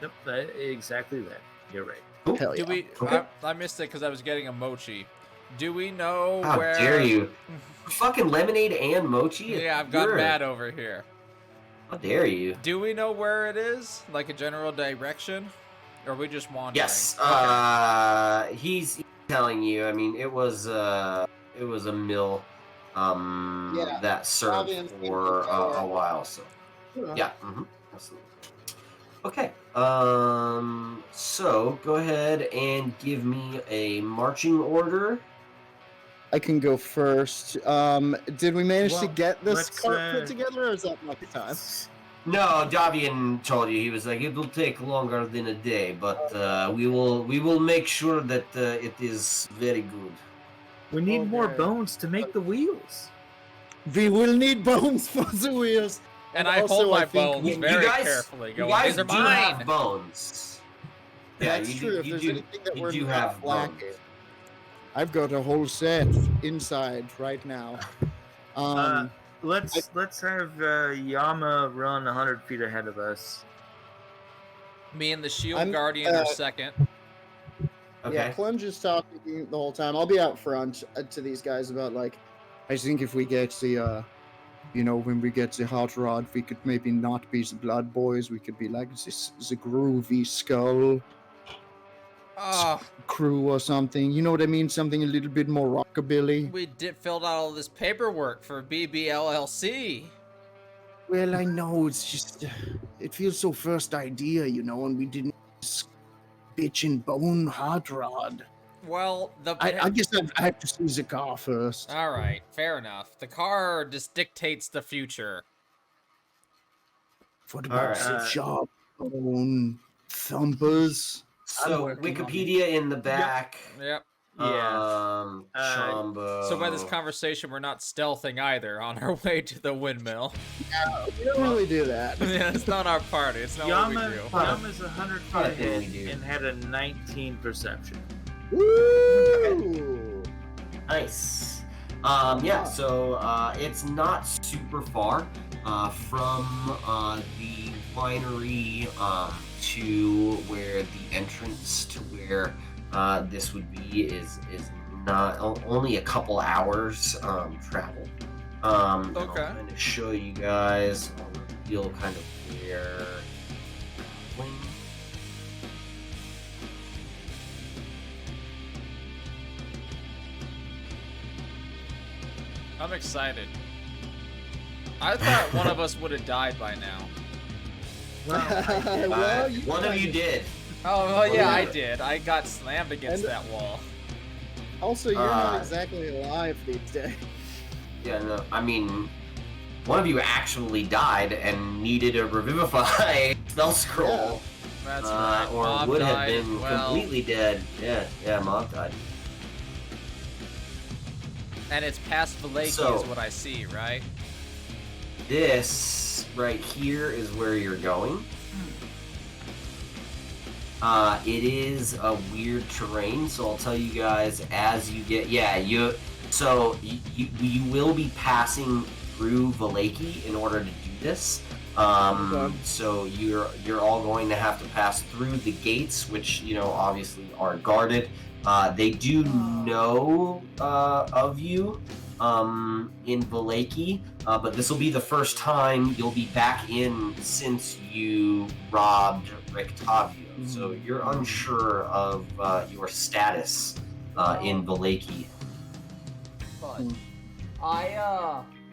Yep, exactly that. You're right. Hell yeah. Do we? Okay. I missed it because I was getting a mochi. Do we know How where? dare you? Fucking lemonade and mochi? Yeah, I've got You're- mad over here. How dare you? Do we know where it is? Like a general direction? Or are we just wandering? Yes. He's telling you. I mean, it was a mill that served Obviously, for a while. So yeah, absolutely. Okay. So go ahead and give me a marching order. I can go first. Did we manage to Well, get this let's, cart put together, or is that next time? No, Davian told you. He was like, it will take longer than a day, but we will make sure that it is very good. We need more Okay. bones to make the wheels. We will need bones for the wheels. And I also, hold my I think bones You very guys, carefully. you Going, guys these are do mine. have bones. Yeah, That's you true. do. If You there's do. anything that You we're do not have lacking. bones. I've got a whole set inside right now. Let's have Yama run 100 feet ahead of us. Me and the shield I'm, guardian are second. Okay. Yeah, Klunge is talking the whole time. I'll be out front to these guys about, like, I think if we get the, when we get the hot rod, we could maybe not be the Blood Boys. We could be like the groovy skull Oh, crew or something. You know what I mean? Something a little bit more rockabilly. we filled out all this paperwork for BBLLC. Well, I know, it's just, it feels so first idea, and we didn't bitch and bone hot rod. Well, I guess I have to see the car first. All right, fair enough. The car just dictates the future. What about Alright. the job bone thumpers? So working on Wikipedia in the back. Yep. Yeah. Chombo. So by this conversation, we're not stealthing either on our way to the windmill. We don't really do that. Yeah, it's not our party. It's not what we do. Yama's 100 feet Alright, ahead then we do. and had a 19 perception. Woo! Nice. Yeah, so it's not super far from the winery to where the entrance to where this would be is not only a couple hours travel. And Okay. I'll kind of show you guys. I'll reveal kind of where. I'm excited. I thought one of us would have died by now. Well, One of you did. Oh, well, yeah, yeah. I did. I got slammed against And- that wall. Also, you're not Uh, exactly alive these days. Yeah, no, I mean, one of you actually died and needed a revivify spell scroll. That's right. Or Mob would have died as been well. completely dead. Yeah, Mob died. And it's past Valaki So- is what I see, right? This right here is where you're going. It is a weird terrain, so I'll tell you guys as you get. Yeah, you will be passing through Valaki in order to do this. So you're all going to have to pass through the gates, which obviously are guarded. They do know of you in Valaki, but this will be the first time you'll be back in since you robbed Rictavio. So you're unsure of your status in Valaki. But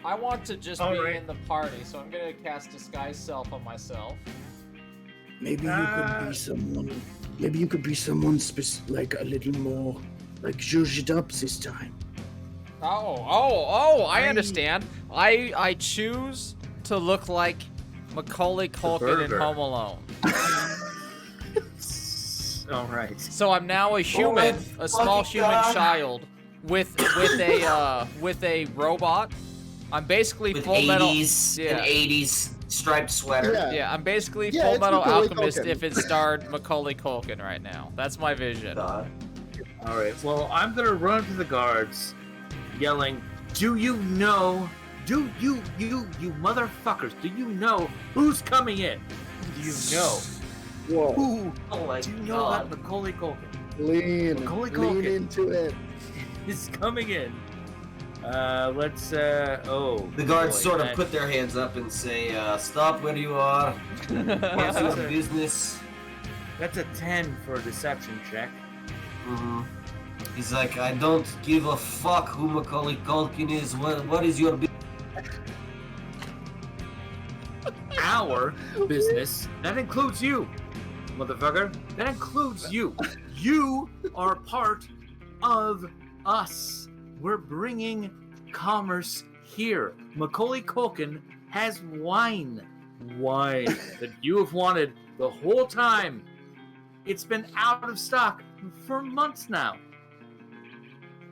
I want to just be Alright. in the party, so I'm gonna cast Disguise Self on myself. Maybe you could be someone. Maybe you could be someone like a little more like zhuzhed up this time. I understand. I choose to look like Macaulay Culkin in burger. Home Alone. All right. So I'm now a human, a small fucking human God. child with a robot. I'm basically With Full Metal. 80s, Yeah. an 80s striped sweater. Yeah. Yeah, I'm basically Yeah, Full it's Metal Macaulay Alchemist Culkin. if it starred Macaulay Culkin right now. That's my vision. God. All right. Well, I'm gonna run to the guards, yelling, "Do you know? Do you motherfuckers? Do you know who's coming in? Do you know Whoa. who? Oh my Do you know God. that Macaulay Culkin Lean Macaulay Culkin. into it. is coming in? Let's. Oh. The guards boy, sort of that- put their hands up and say, "Stop where you are. What's your Okay. business?" That's a 10 for a deception check. hmm He's like, "I don't give a fuck who Macaulay Culkin is. What is your business?" Our business. That includes you, motherfucker. That includes you. You are part of us. We're bringing commerce here. Macaulay Culkin has wine. Wine that you have wanted the whole time. It's been out of stock for months now.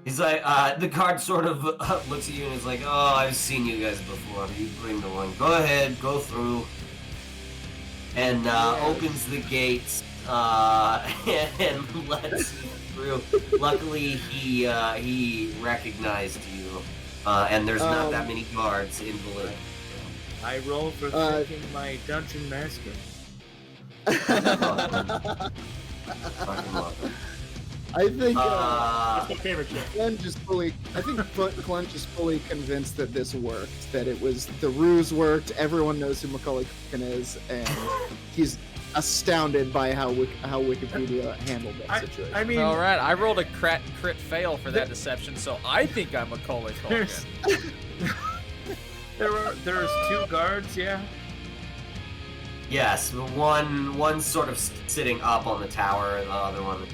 He's like, the guard sort of looks at you and is like, "Oh, I've seen you guys before. You bring the wine. Go ahead, go through." And opens the gates and lets you through. Luckily, he recognized you, and there's not that many guards in Valaki. I roll for thinking my dungeon master. Fucking welcome. I think That's my favorite shit. Klunge is fully. I think Klunge is fully convinced that this worked. That it was the ruse worked. Everyone knows who Macaulay Culkin is, and he's astounded by how Wikipedia handled that situation. I mean, All right, I rolled a crit fail for that deception, so I think I'm Macaulay there's, Culkin. there's two guards, yeah. Yes, one's sort of sitting up on the tower, and the other one is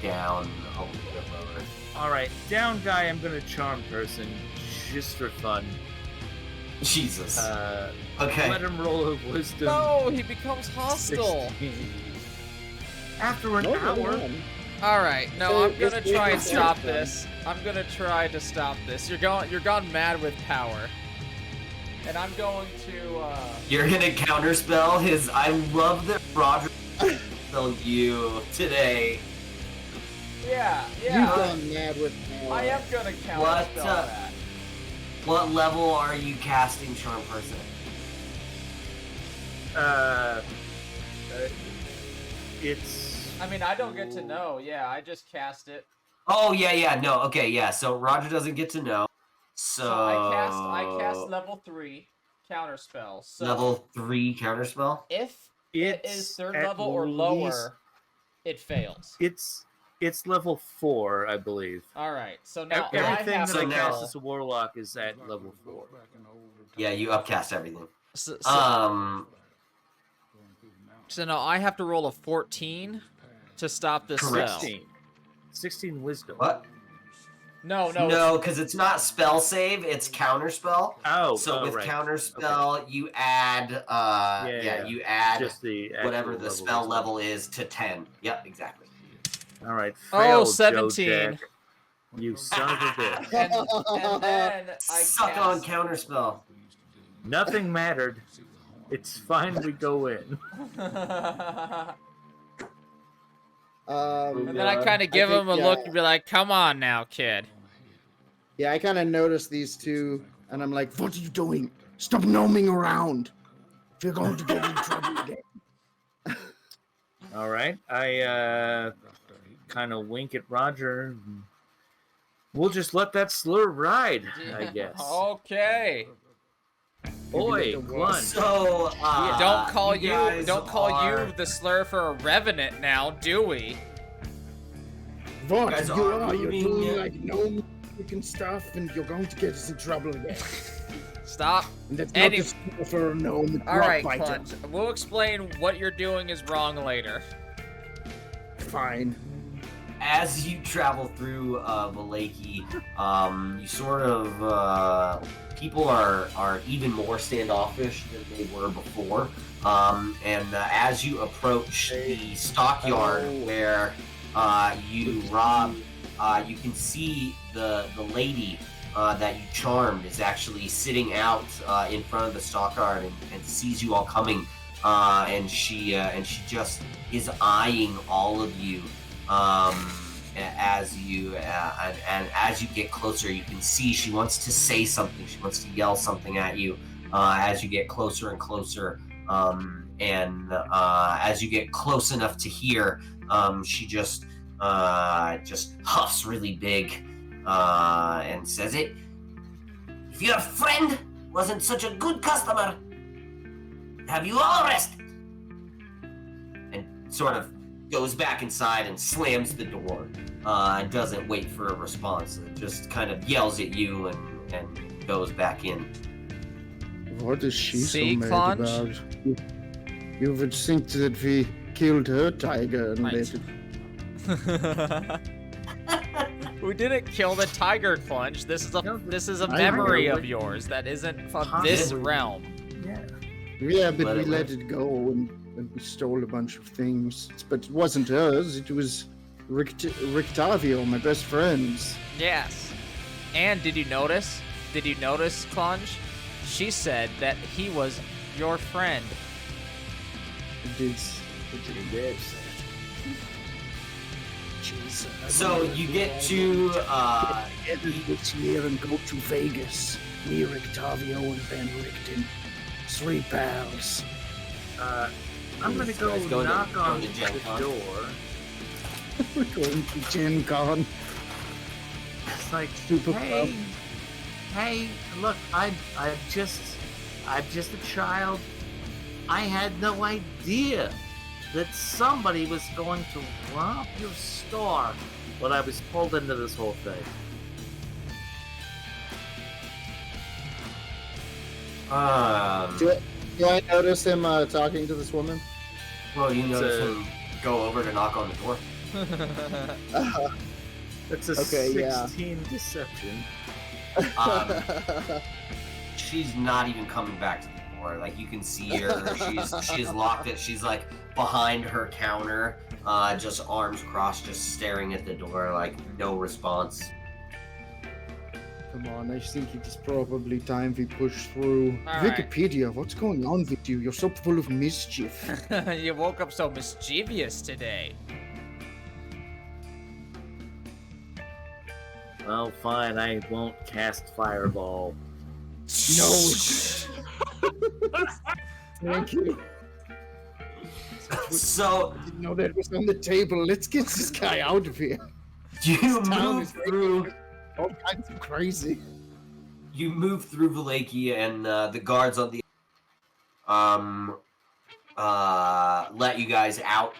down a little bit lower. All right, down guy. I'm gonna charm person just for fun. Jesus. Let Okay. him roll a wisdom. No, he becomes hostile. 16. After an No, hour. All right, no, So I'm gonna it's- try and it's stop different. this. I'm gonna try to stop this. You're gone mad with power, and I'm going to. You're gonna counterspell his. I love that Roger spelled you today. Yeah, You've yeah. gone mad with power. I am gonna What, counterspell that. What level are you casting Charm Person? It's I mean, I don't get to know. Yeah, I just cast it. Oh yeah, no, okay, yeah. So Roger doesn't get to know. So, So I cast level 3 counterspell. So level 3 counterspell. if it it's is third at level or least- lower, it fails. It's level 4, I believe. All right. So now Everything I that have So I to now- cast as a warlock is at level 4. Yeah, you upcast everything. So now I have to roll a 14 to stop this Correct. spell. 16 wisdom. What? No, because it's not spell save, it's counter spell. Oh, So with right. counter spell, you add you add Just the whatever actual the spell level is to 10. Yep, exactly. All right. Oh, Failed, 17. Joe Jack. You son of a bitch. And then I Suck on counter spell. Nothing mattered. It's fine. We go in. And then I kind of give him a look and be like, "Come on now, kid." Yeah, I kind of noticed these two, and I'm like, what are you doing? Stop gnoming around. If you're going to get in trouble again. All right. I kind of wink at Roger. We'll just let that slur ride, I guess. Okay. Boy, Klunge. So Don't call you you guys are- the slur for a revenant now, do we? What? guys You are are. You're moving- doing like gnome freaking stuff, and you're going to get us in trouble again. Stop. And that's Any- not just for a gnome. It's All right, rock biter. Klunge. We'll explain what you're doing is wrong later. Fine. As you travel through Valaki, you sort of people are even more standoffish than they were before. And as you approach the stockyard where you robbed, you can see the lady that you charmed is actually sitting out in front of the stockyard and sees you all coming, and she just is eyeing all of you. As you and as you get closer, you can see she wants to say something. She wants to yell something at you as you get closer and closer. And as you get close enough to hear, she just huffs really big and says, "It. If your friend wasn't such a good customer, have you all arrested?" And sort of goes back inside and slams the door and doesn't wait for a response. It just kind of yells at you and goes back in. What is she See, so mad Klunge? about? You would think that we killed her tiger and Right. let it. We didn't kill the tiger, Klunge. This is a memory of yours that isn't from this Possibly. realm. Yeah, but Let we it let rip. it go and we stole a bunch of things. But it wasn't hers. It was Rictavio, my best friend's. Yes. And did you notice, Klunge? She said that he was your friend. It did. Jesus. So you get to This year and go to Vegas. Me, Rictavio, and Van Richten. 3 pals. I'm gonna go Guys, go to- knock go on to Gen the Con. door. We're going to Gen Con. It's like, Super hey, look, I'm just a child. I had no idea that somebody was going to rob your store, but I was pulled into this whole thing. Do I notice him talking to this woman? well, you notice So- him go over to knock on the door. That's a Okay, 16 deception. She's not even coming back to the door. Like, you can see her. She's locked it. She's like behind her counter, just arms crossed, just staring at the door, like no response. Come on, I think it is probably time we push through. All right. Wikipedia, what's going on with you? You're so full of mischief. You woke up so mischievous today. Well, fine, I won't cast Fireball. No. Thank you. So I didn't know that was on the table. Let's get this guy out of here. you town move is through. All kinds of crazy. You move through Valaki, and the guards on the let you guys out,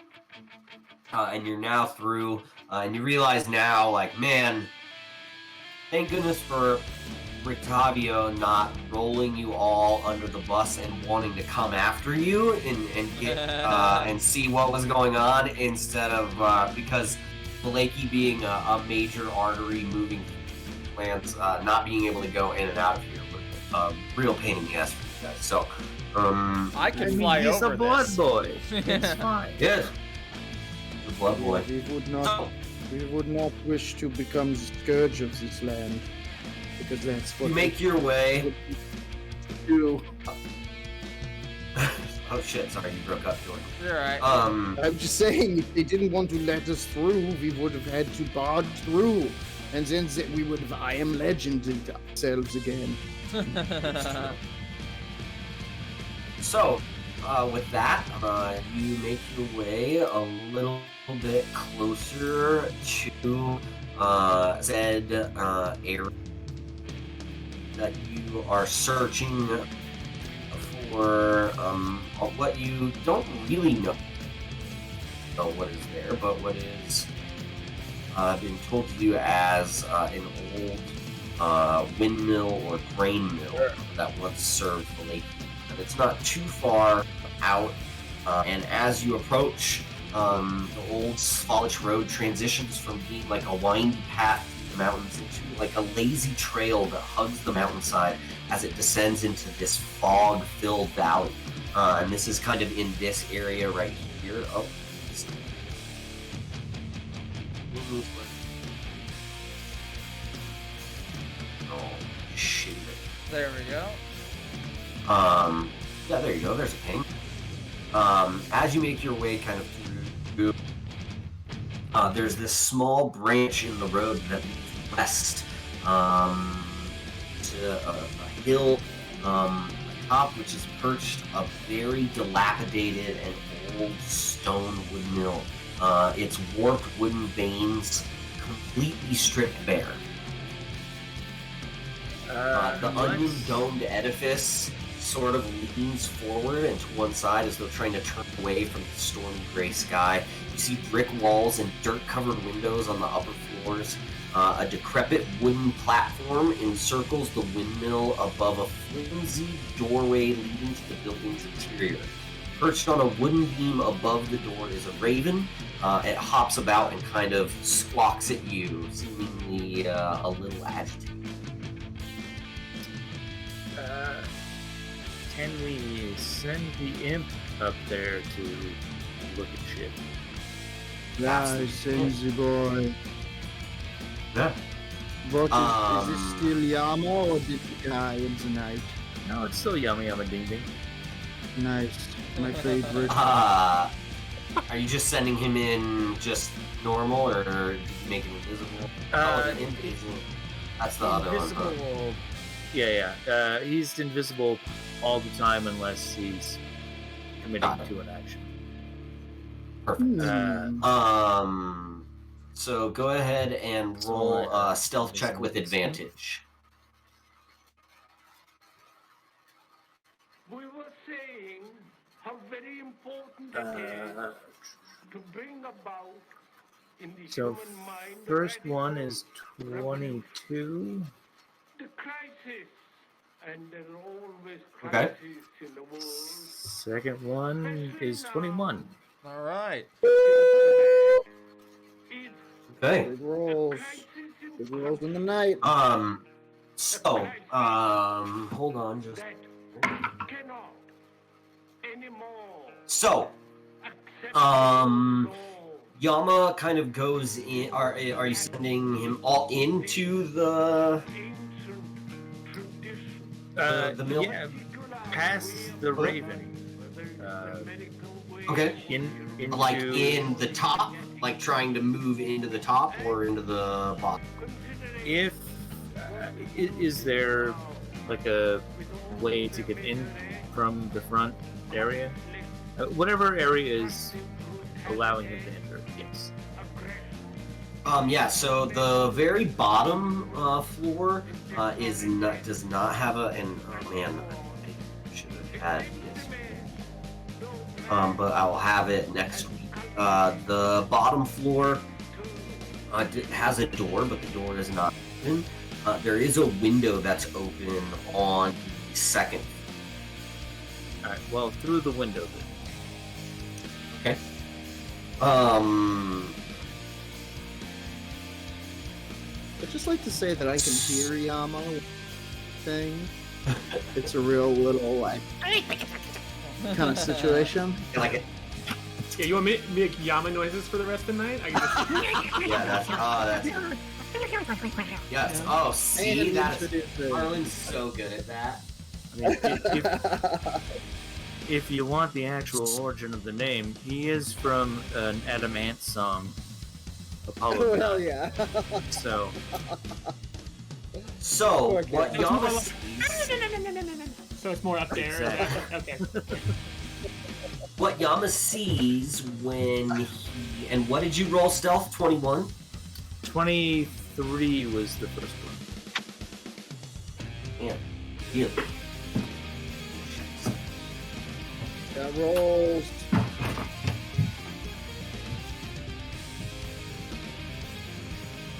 and you're now through. And you realize now, like, man, thank goodness for Rictavio not rolling you all under the bus and wanting to come after you and get and see what was going on, instead of because Valaki being a major artery moving plans. Not being able to go in and out of here was a real pain in the ass for you guys. So, I can fly he's over a blood this. boy. It's fine. yes, the blood boy. We would not wish to become the scourge of this land, because that's what You make your way. we do. Oh shit! Sorry, you broke up, Jordan. You're right. I'm just saying, if they didn't want to let us through, we would have had to barge through, and then we would have I Am Legended ourselves again. So, with that, you make your way a little bit closer to said area that you are searching for. What you don't really know what is there, but what is being told to you as an old windmill or grain mill that once served the lake. And it's not too far out, and as you approach, the old Svalich road transitions from being like a windy path through the mountains into like a lazy trail that hugs the mountainside as it descends into this fog-filled valley. And this is kind of in this area right here. Oh, shit. There we go. Yeah, there you go. There's a ping. As you make your way kind of through, there's this small branch in the road that leads west to a hill top, which is perched a very dilapidated and old stone wood mill. Its warped wooden vanes completely stripped bare. The onion-domed edifice sort of leans forward and to one side as though trying to turn away from the stormy gray sky. You see brick walls and dirt-covered windows on the upper floors. A decrepit wooden platform encircles the windmill above a flimsy doorway leading to the building's interior. Perched on a wooden beam above the door is a raven. It hops about and kind of squawks at you, seemingly a little agitated. Can we send the imp up there to look at shit? Yeah, send the boy. Yeah. But is this still Yama or did he die in the night? No, it's still yummy. I'm a ding ding. Nice. My favorite. Are you just sending him in just normal, or did you make him invisible? Invisible. That's the other one. Huh? Yeah. He's invisible all the time unless he's committing to an action. Perfect. So go ahead and roll a stealth check with advantage. We were saying how very important it is to bring about in the So human mind the first radical one is 22. the crisis, and there are always Okay. crises in the world. Second one is 21. All right. Okay. Big rolls. Big rolls in the night. So, hold on just. That cannot anymore So, accept um, law. Yama kind of goes in. Are you sending him all into the the mill? Yeah, past the Raven. Okay. Into Like in the top, like trying to move into the top or into the bottom. if is there like a way to get in from the front area? Whatever area is allowing him to enter. Yes. Yeah. So the very bottom floor does not have a. And oh man, I should have had this. But I will have it next week. The bottom floor has a door, but the door is not open. There is a window that's open on the second. All right. Well, through the window then. Okay. I'd just like to say that I can hear Yama thing. It's a real little like kind of situation. You like it? Yeah, you want me to make Yama noises for the rest of the night? I can just... Yeah, that's yes. Oh, see, that's Arlen's so good at that. I mean, if you want the actual origin of the name, he is from an Adamant song, Apollo. Oh, hell 9. yeah. So, Okay. what Yama So sees, So it's more up there. Exactly. Okay. what Yama sees when he, and what did you roll stealth? 21? 23 was the first one. Yeah. Yeah. That rolls.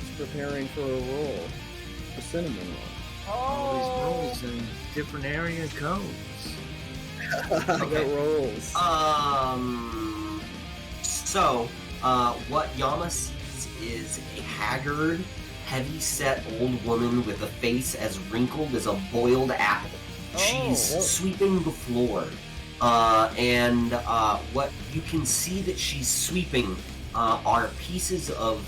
He's preparing for a roll. A cinnamon roll. All these rolls in different area codes. That rolls. So, what Yama sees is a haggard, heavy-set old woman with a face as wrinkled as a boiled apple. She's Oh. sweeping the floor. And what you can see that she's sweeping are pieces of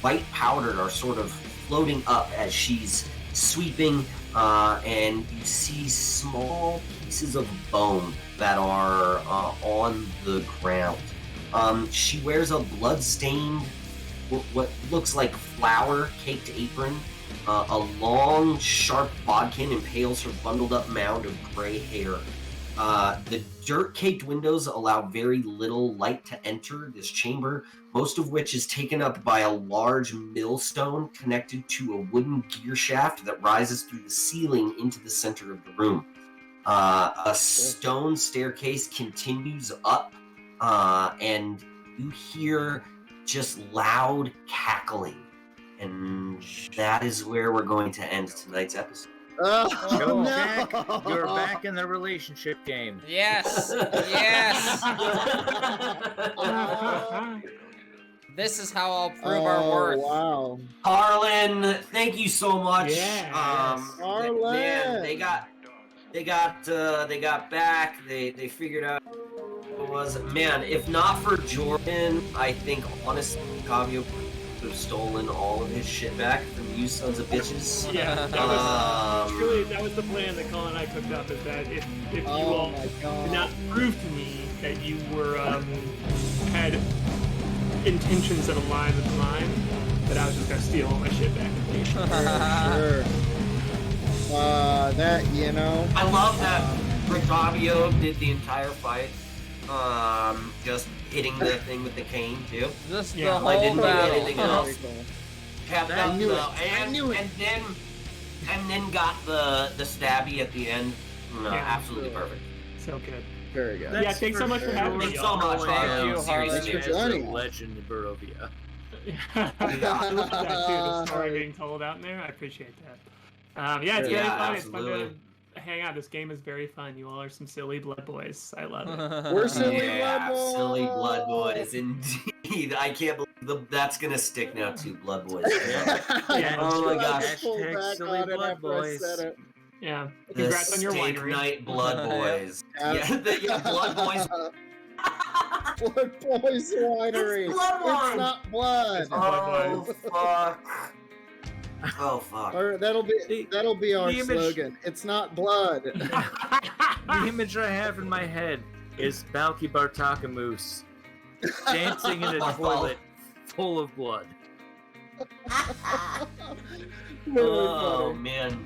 white powder are sort of floating up as she's sweeping, and you see small pieces of bone that are on the ground. She wears a blood-stained, what looks like flour-caked apron. A long, sharp bodkin impales her bundled-up mound of gray hair. The dirt-caked windows allow very little light to enter this chamber, most of which is taken up by a large millstone connected to a wooden gear shaft that rises through the ceiling into the center of the room. A stone staircase continues up, and you hear just loud cackling. And that is where we're going to end tonight's episode. Oh, Go no. back. You're back in the relationship game. Yes. Yes. This is how I'll prove our worth. Wow. Harlan, thank you so much. Yeah, Harlan. Man, they got back. They figured out what it was. Man, if not for Jordan, I think honestly, Kavio would have stolen all of his shit back from you sons of bitches. Yeah, that was the plan that Colin and I cooked up. Is that if you all my did God. not prove to me that you were had intentions that aligned with mine, that I was just gonna steal all my shit back. Sure. That, you know. I love that Fabio did the entire fight. Just hitting the thing with the cane too. Just Yeah, the I whole didn't do battle. anything else. Kept I up knew the, it. I and, knew it. and then got the stabby at the end. No, Yeah. absolutely perfect. So good. Very good. Yeah, thanks so much for having me. Thanks so much, Thank Harlan. you, Seriously. Thanks for As joining a us. legend in Barovia. I love that too. The story being told out there. I appreciate that. Yeah, it's very Yeah, fun. absolutely. It's fun to hang out. This game is very fun. You all are some silly blood boys. I love it. We're silly Yeah, blood boys. silly blood boys, indeed. I can't believe that's gonna stick now too, blood boys. Yeah. Oh my gosh. Hashtag silly blood boys. Yeah. The Congrats on your steak winery. night blood boys. Yeah. Yeah, blood boys. Blood Boys Winery. It's blood wine. It's not blood. Oh fuck. Oh fuck. Or that'll be our the image- slogan. It's not blood. The image I have in my head is Balky Bartakamoose dancing in a toilet full of blood. Really Oh funny. man.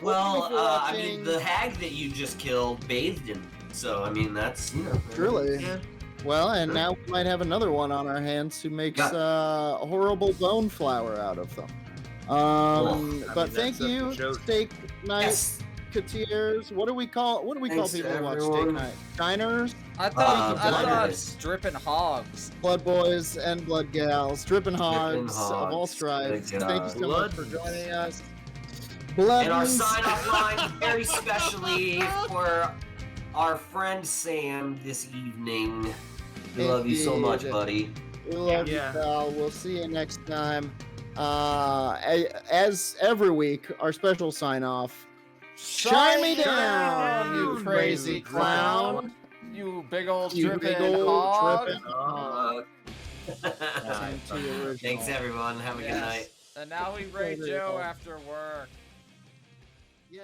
Well, I mean, the hag that you just killed bathed in. So I mean, that's Really? Yeah. Well, and now we might have another one on our hands who makes horrible bone flour out of them. But thank that's up you, to Joe. Steak Night Yes. Coutiers. What do we call Thanks to people who watch Steak everyone. Night? Diners, I thought Blinders. dripping hogs. Blood Boys, and Blood Gals, Drippin' Hogs of all Hogs, stripes. Blood Thank you so much for Gals. joining us. Blood And our sign-off line, very specially for our friend Sam this evening. We love you so much, Indeed. buddy. We love Yeah. you, pal. We'll see you next time. As every week, our special sign off. Shine me down, you crazy clown. You big old You dripping big old hog. dripping hog. Thanks, everyone. Have a good night. And now we rate Joe after work. Yeah.